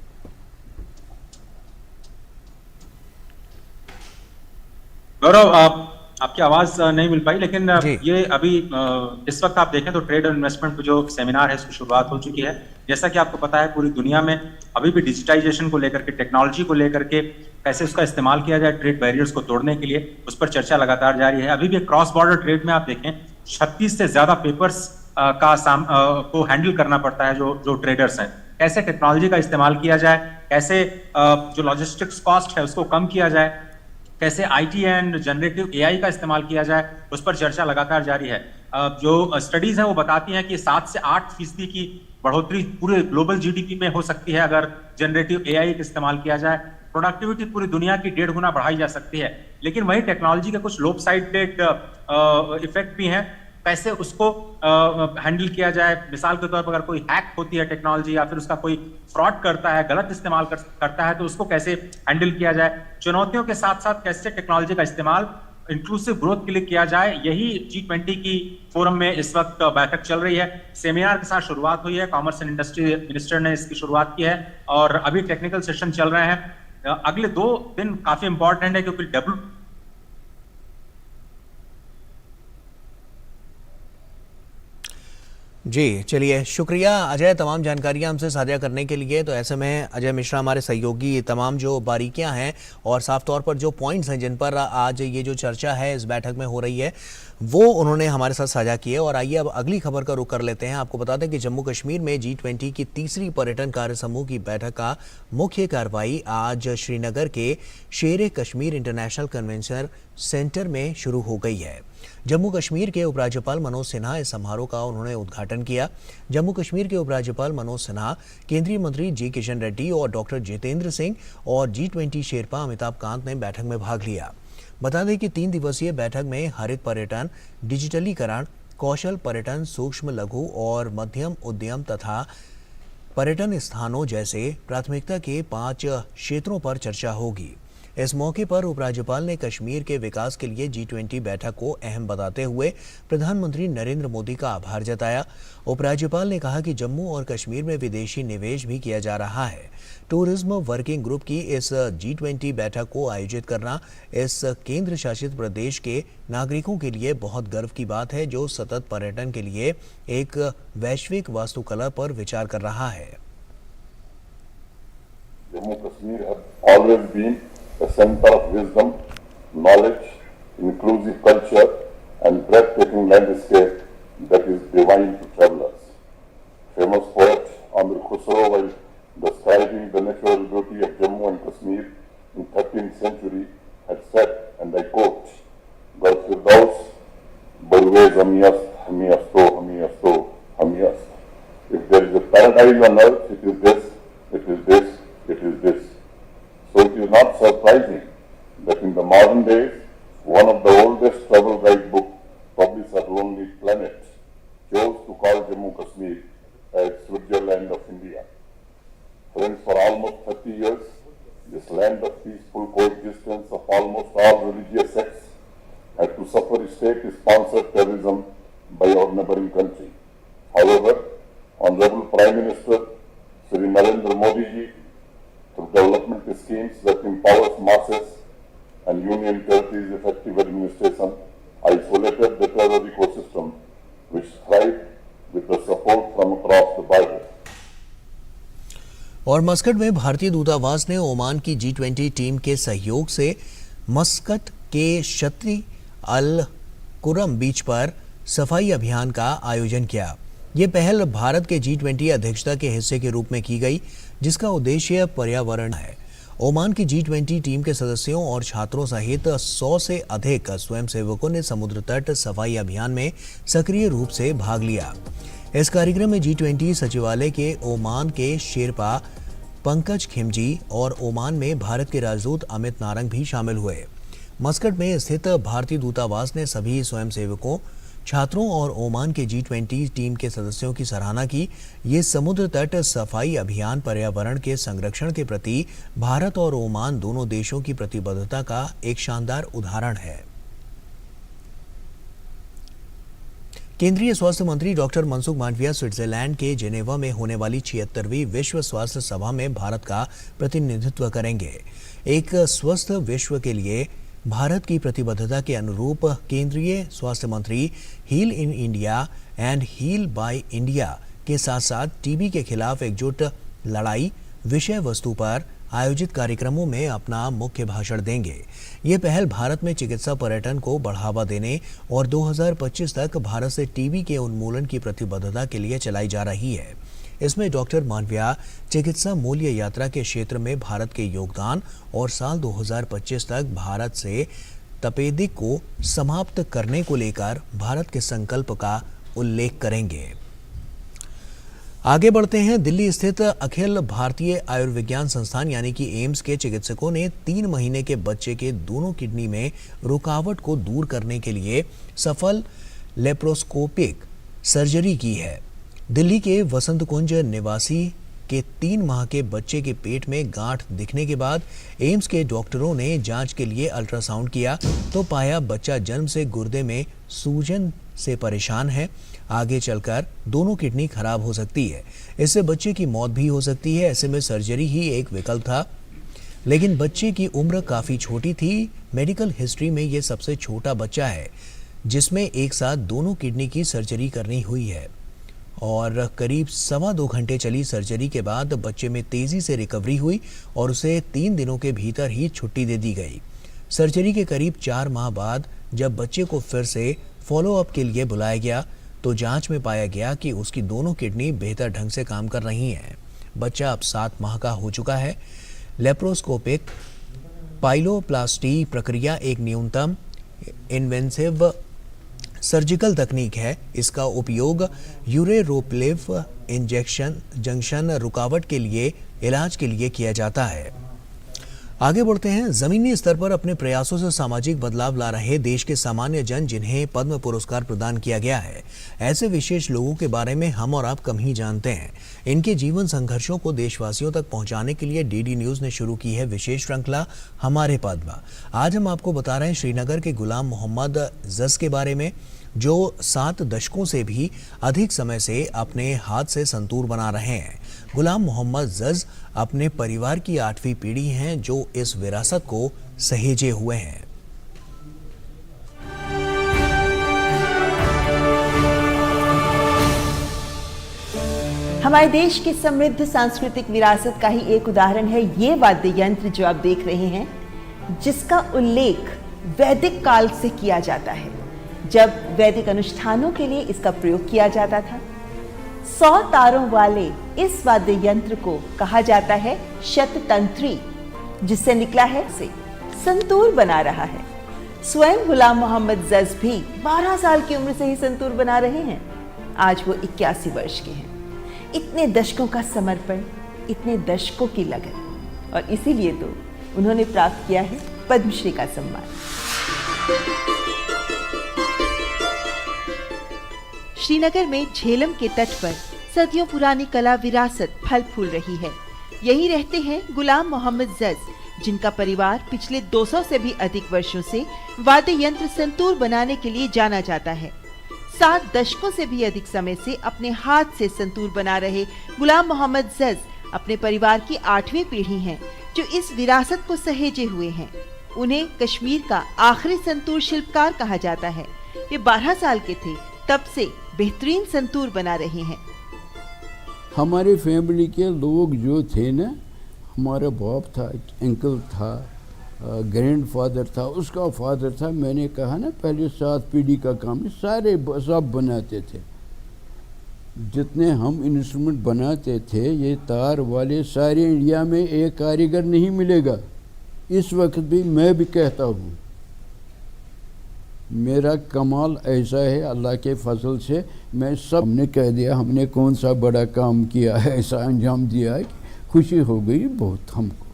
[SPEAKER 12] गौरव, आपकी आवाज नहीं मिल पाई, लेकिन ये अभी इस वक्त आप देखें तो ट्रेड और इन्वेस्टमेंट जो सेमिनार है उसकी शुरुआत हो चुकी है। जैसा कि आपको पता है पूरी दुनिया में अभी भी डिजिटाइजेशन को लेकर के, टेक्नोलॉजी को लेकर के कैसे उसका इस्तेमाल किया जाए ट्रेड बैरियर्स को तोड़ने के लिए, उस पर चर्चा लगातार जारी है। अभी भी क्रॉस बॉर्डर ट्रेड में आप देखें 36 से ज्यादा पेपर्स को हैंडल करना पड़ता है जो ट्रेडर्स हैं। कैसे टेक्नोलॉजी का इस्तेमाल किया जाए, कैसे जो लॉजिस्टिक्स कॉस्ट है उसको कम किया जाए, कैसे IT एंड जनरेटिव AI का इस्तेमाल किया जाए, उस पर चर्चा लगातार जारी है। जो स्टडीज हैं वो बताती हैं कि 7 से 8% की बढ़ोतरी पूरे ग्लोबल GDP में हो सकती है अगर जनरेटिव AI का इस्तेमाल किया जाए। प्रोडक्टिविटी पूरी दुनिया की 1.5 गुना बढ़ाई जा सकती है। लेकिन वही टेक्नोलॉजी के कुछ लोप साइडेड इफेक्ट भी हैं। कैसे उसको हैंडल किया जाए, मिसाल के तौर पर अगर कोई हैक होती है टेक्नोलॉजी या फिर उसका कोई फ्रॉड करता है, गलत इस्तेमाल करता है, तो उसको कैसे हैंडल किया जाए। चुनौतियों के साथ साथ कैसे टेक्नोलॉजी का इस्तेमाल इंक्लूसिव ग्रोथ के लिए किया जाए, यही G20 की फोरम में इस वक्त बैठक चल रही है। सेमिनार के साथ शुरुआत हुई है, कॉमर्स एंड इंडस्ट्री मिनिस्टर ने इसकी शुरुआत की है और अभी टेक्निकल सेशन चल रहे हैं। अगले 2 दिन काफी इंपॉर्टेंट है क्योंकि
[SPEAKER 1] जी, चलिए, शुक्रिया अजय तमाम जानकारियां हमसे साझा करने के लिए। तो ऐसे में अजय मिश्रा हमारे सहयोगी तमाम जो बारीकियां हैं और साफ तौर पर जो पॉइंट्स हैं जिन पर आज ये जो चर्चा है इस बैठक में हो रही है वो उन्होंने हमारे साथ साझा किए। और आइए अब अगली खबर का रुख कर लेते हैं। आपको बता दें कि जम्मू कश्मीर में G20 की तीसरी पर्यटन कार्य समूह की बैठक का मुख्य कार्रवाई आज श्रीनगर के शेर कश्मीर इंटरनेशनल कन्वेंशन सेंटर में शुरू हो गई है। जम्मू कश्मीर के उपराज्यपाल मनोज सिन्हा इस समारोह का उन्होंने उद्घाटन किया। जम्मू कश्मीर के उपराज्यपाल मनोज सिन्हा, केंद्रीय मंत्री जी किशन रेड्डी और डॉक्टर जितेंद्र सिंह और G20 शेरपा अमिताभ कांत ने बैठक में भाग लिया। बता दें कि 3 दिवसीय बैठक में हरित पर्यटन, डिजिटलीकरण, कौशल पर्यटन, सूक्ष्म लघु और मध्यम उद्यम तथा पर्यटन स्थानों जैसे प्राथमिकता के 5 क्षेत्रों पर चर्चा होगी। इस मौके पर उपराज्यपाल ने कश्मीर के विकास के लिए G20 बैठक को अहम बताते हुए प्रधानमंत्री नरेंद्र मोदी का आभार जताया। उपराज्यपाल ने कहा कि जम्मू और कश्मीर में विदेशी निवेश भी किया जा रहा है। टूरिज्म वर्किंग ग्रुप की इस G20 बैठक को आयोजित करना इस केंद्र शासित प्रदेश के नागरिकों के लिए बहुत गर्व की बात है, जो सतत पर्यटन के लिए एक वैश्विक वास्तुकला पर विचार कर रहा है।
[SPEAKER 13] Jammu Kashmir has always been a center of wisdom, knowledge, inclusive culture, and breathtaking landscape that is divine to travelers. Famous poet Amir Khusro, while describing the natural beauty of Jammu and Kashmir in 13th century, had said, and I quote, "Gal Firdaus, Barwez Hamiyast, Hamiyasto, Hamiyasto, Hamiyast." If there is a paradise on earth, it is this, it is this, it is this. So it is not surprising that in the modern days, one of the oldest travel guidebook published at Lonely Planet chose to call Jammu Kashmir as Switzerland of India. Friends, for almost 30 years, this land of peaceful coexistence of almost all religious sects had to suffer state-sponsored terrorism by our neighboring country. However, Honorable Prime Minister Shri Narendra Modi ji, through development schemes that empowers masses and Union Territories' effective administration, isolated the terror ecosystem which thrived with the support from across the border.
[SPEAKER 1] और Muscat में भारतीय दूतावास ने Oman की G20 team के सहयोग से Muscat के शत्री अल कुरम बीच पर सफाई अभियान का आयोजन किया। ये पहल भारत के G20 अध्यक्षता के हिस्से के रूप में की गई, जिसका उद्देश्य पर्यावरण है। ओमान की G20 टीम के सदस्यों और छात्रों सहित 100 से अधिक स्वयंसेवकों ने समुद्र तट सफाई अभियान में सक्रिय रूप से भाग लिया। इस कार्यक्रम में G20 सचिवालय के ओमान के शेरपा पंकज खिमजी और ओमान में भारत के राजदूत अमित नारंग भी शामिल हुए। मस्कट में स्थित भारतीय दूतावास ने सभी स्वयंसेवकों, छात्रों और ओमान के G20 टीम के सदस्यों की सराहना की। ये समुद्र तट सफाई अभियान पर्यावरण के संरक्षण के प्रति भारत और ओमान दोनों देशों की प्रतिबद्धता का एक शानदार उदाहरण है। केंद्रीय स्वास्थ्य मंत्री डॉक्टर मनसुख मांडविया स्विट्जरलैंड के जेनेवा में होने वाली 76वीं विश्व स्वास्थ्य सभा में भारत का प्रतिनिधित्व करेंगे। एक स्वस्थ विश्व के लिए भारत की प्रतिबद्धता के अनुरूप केंद्रीय स्वास्थ्य मंत्री heal in India and heal by India के साथ साथ टीबी के खिलाफ एकजुट लड़ाई विषय वस्तु पर आयोजित कार्यक्रमों में अपना मुख्य भाषण देंगे। ये पहल भारत में चिकित्सा पर्यटन को बढ़ावा देने और 2025 तक भारत से टीबी के उन्मूलन की प्रतिबद्धता के लिए चलाई जा रही है। इसमें डॉक्टर मांडविया चिकित्सा मूल्य यात्रा के क्षेत्र में भारत के योगदान और साल 2025 तक भारत से तपेदिक को समाप्त करने को लेकर भारत के संकल्प का उल्लेख करेंगे। आगे बढ़ते हैं। दिल्ली स्थित अखिल भारतीय आयुर्विज्ञान संस्थान यानी कि एम्स के चिकित्सकों ने 3 महीने के बच्चे के दोनों किडनी में रुकावट को दूर करने के लिए सफल लेप्रोस्कोपिक सर्जरी की है। दिल्ली के वसंत कुंज निवासी के 3 माह के बच्चे के पेट में गांठ दिखने के बाद एम्स के डॉक्टरों ने जांच के लिए अल्ट्रासाउंड किया तो पाया बच्चा जन्म से गुर्दे में सूजन से परेशान है। आगे चलकर दोनों किडनी खराब हो सकती है, इससे बच्चे की मौत भी हो सकती है। ऐसे में सर्जरी ही एक विकल्प था, लेकिन बच्चे की उम्र काफ़ी छोटी थी। मेडिकल हिस्ट्री में ये सबसे छोटा बच्चा है जिसमें एक साथ दोनों किडनी की सर्जरी करनी हुई है और करीब 2.25 घंटे चली सर्जरी के बाद बच्चे में तेज़ी से रिकवरी हुई और उसे 3 दिनों के भीतर ही छुट्टी दे दी गई। सर्जरी के करीब 4 माह बाद जब बच्चे को फिर से फॉलोअप के लिए बुलाया गया तो जांच में पाया गया कि उसकी दोनों किडनी बेहतर ढंग से काम कर रही हैं। बच्चा अब 7 माह का हो चुका है। लेप्रोस्कोपिक पाइलोप्लास्टी प्रक्रिया एक न्यूनतम इन्वेंसिव सर्जिकल तकनीक है। इसका उपयोग यूरेरोप्लिव इंजेक्शन जंक्शन रुकावट के लिए इलाज के लिए किया जाता है। आगे बढ़ते हैं। जमीनी स्तर पर अपने प्रयासों से सामाजिक बदलाव ला रहे देश के सामान्य जन जिन्हें पद्म पुरस्कार प्रदान किया गया है, ऐसे विशेष लोगों के बारे में हम और आप कम ही जानते हैं। इनके जीवन संघर्षों को देशवासियों तक पहुंचाने के लिए डीडी न्यूज ने शुरू की है विशेष श्रृंखला हमारे पद्म। आज हम आपको बता रहे हैं श्रीनगर के गुलाम मोहम्मद जज के बारे में, जो 7 दशकों से भी अधिक समय से अपने हाथ से संतूर बना रहे हैं। गुलाम मोहम्मद जज अपने परिवार की 8वीं पीढ़ी हैं जो इस विरासत को सहेजे हुए हैं।
[SPEAKER 14] हमारे देश की समृद्ध सांस्कृतिक विरासत का ही एक उदाहरण है ये वाद्य यंत्र जो आप देख रहे हैं, जिसका उल्लेख वैदिक काल से किया जाता है, जब वैदिक अनुष्ठानों के लिए इसका प्रयोग किया जाता था। 100 तारों वाले इस वाद्य यंत्र को कहा जाता है शततंत्री, जिससे निकला है से संतूर बना रहा है। स्वयं गुलाम मोहम्मद जज भी 12 साल की उम्र से ही संतूर बना रहे हैं। आज वो 81 वर्ष के हैं। इतने दशकों का समर्पण, इतने दशकों की लगन, और इसीलिए तो उन्होंने प्राप्त किया है पद्मश्री का सम्मान। श्रीनगर में झेलम के तट पर सदियों पुरानी कला विरासत फल फूल रही है। यहीं रहते हैं गुलाम मोहम्मद जज, जिनका परिवार पिछले 200 से भी अधिक वर्षों से वाद्य यंत्र संतूर बनाने के लिए जाना जाता है। 7 दशकों से भी अधिक समय से अपने हाथ से संतूर बना रहे गुलाम मोहम्मद जज अपने परिवार की 8वीं पीढ़ी हैं, जो इस विरासत को सहेजे हुए हैं। उन्हें कश्मीर का आखिरी संतूर शिल्पकार कहा जाता है। वे 12 साल के थे तब से बेहतरीन संतूर बना रहे हैं।
[SPEAKER 15] हमारे फैमिली के लोग जो थे ना, हमारा बाप था, अंकल था, ग्रैंडफादर था, उसका फादर था। मैंने कहा ना पहले 7 पीढ़ी का काम, सारे सब बनाते थे। जितने हम इंस्ट्रूमेंट बनाते थे, ये तार वाले, सारे इंडिया में एक कारीगर नहीं मिलेगा। इस वक्त भी मैं भी कहता हूँ, मेरा कमाल ऐसा है अल्लाह के फजल से, मैं सब हमने कह दिया हमने कौन सा बड़ा काम किया है, ऐसा अंजाम दिया है, खुशी हो गई बहुत हमको,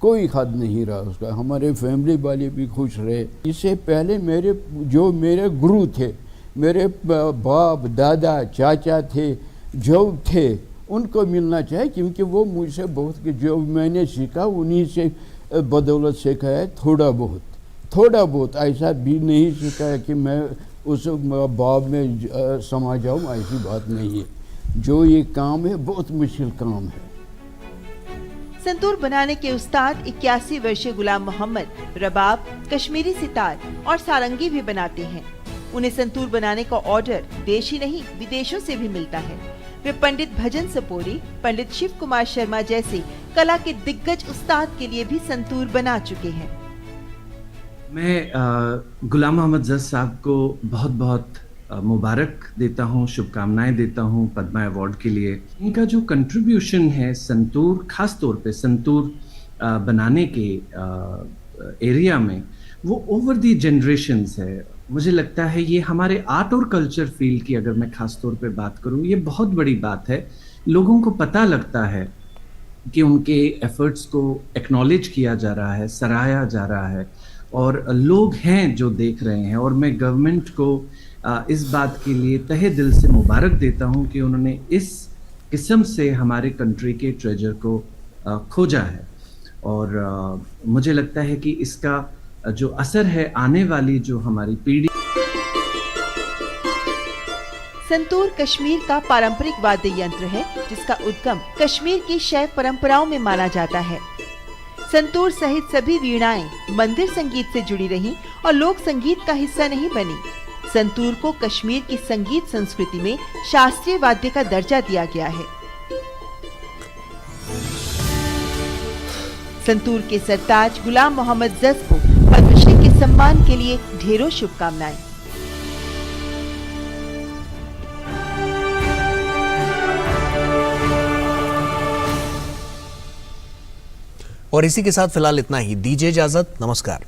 [SPEAKER 15] कोई हद नहीं रहा उसका। हमारे फैमिली वाले भी खुश रहे। इससे पहले मेरे गुरु थे, मेरे बाप दादा चाचा थे, जो थे, उनको मिलना चाहिए, क्योंकि वो मुझसे बहुत जो मैंने सीखा उन्हीं से बदौलत सीखा है। थोड़ा बहुत ऐसा भी नहीं सीखा है कि मैं उस बाब में समा जाऊँ, ऐसी बात नहीं है। जो ये काम है बहुत मुश्किल काम है।
[SPEAKER 14] संतूर बनाने के उस्ताद 81 वर्षीय गुलाम मोहम्मद रबाब, कश्मीरी सितार और सारंगी भी बनाते हैं। उन्हें संतूर बनाने का ऑर्डर देश ही नहीं विदेशों से भी मिलता है। वे पंडित भजन सपोरी, पंडित शिव कुमार शर्मा जैसे कला के दिग्गज उस्ताद के लिए भी संतूर बना चुके हैं।
[SPEAKER 16] मैं गुलाम मोहम्मद जज साहब को बहुत बहुत मुबारक देता हूँ, शुभकामनाएं देता हूँ पद्मा अवार्ड के लिए। इनका जो कंट्रीब्यूशन है संतूर, खास तौर पे संतूर बनाने के एरिया में, वो ओवर दी जनरेशन्स है। मुझे लगता है ये हमारे आर्ट और कल्चर फील्ड की अगर मैं खास तौर पे बात करूँ, ये बहुत बड़ी बात है। लोगों को पता लगता है कि उनके एफर्ट्स को एक्नॉलेज किया जा रहा है, सराहा जा रहा है, और लोग हैं जो देख रहे हैं। और मैं गवर्नमेंट को इस बात के लिए तहे दिल से मुबारक देता हूं कि उन्होंने इस किस्म से हमारे कंट्री के ट्रेजर को खोजा है। और मुझे लगता है कि इसका जो असर है आने वाली जो हमारी पीढ़ी।
[SPEAKER 14] संतूर कश्मीर का पारंपरिक वाद्य यंत्र है, जिसका उद्गम कश्मीर की शैव परंपराओं में माना जाता है। संतूर सहित सभी वीणाएं मंदिर संगीत से जुड़ी रहीं और लोक संगीत का हिस्सा नहीं बनी। संतूर को कश्मीर की संगीत संस्कृति में शास्त्रीय वाद्य का दर्जा दिया गया है। संतूर के सरताज गुलाम मोहम्मद जज को पद्मश्री के सम्मान के लिए ढेरों शुभकामनाएं।
[SPEAKER 1] और इसी के साथ फिलहाल इतना ही। दीजिए इजाजत, नमस्कार।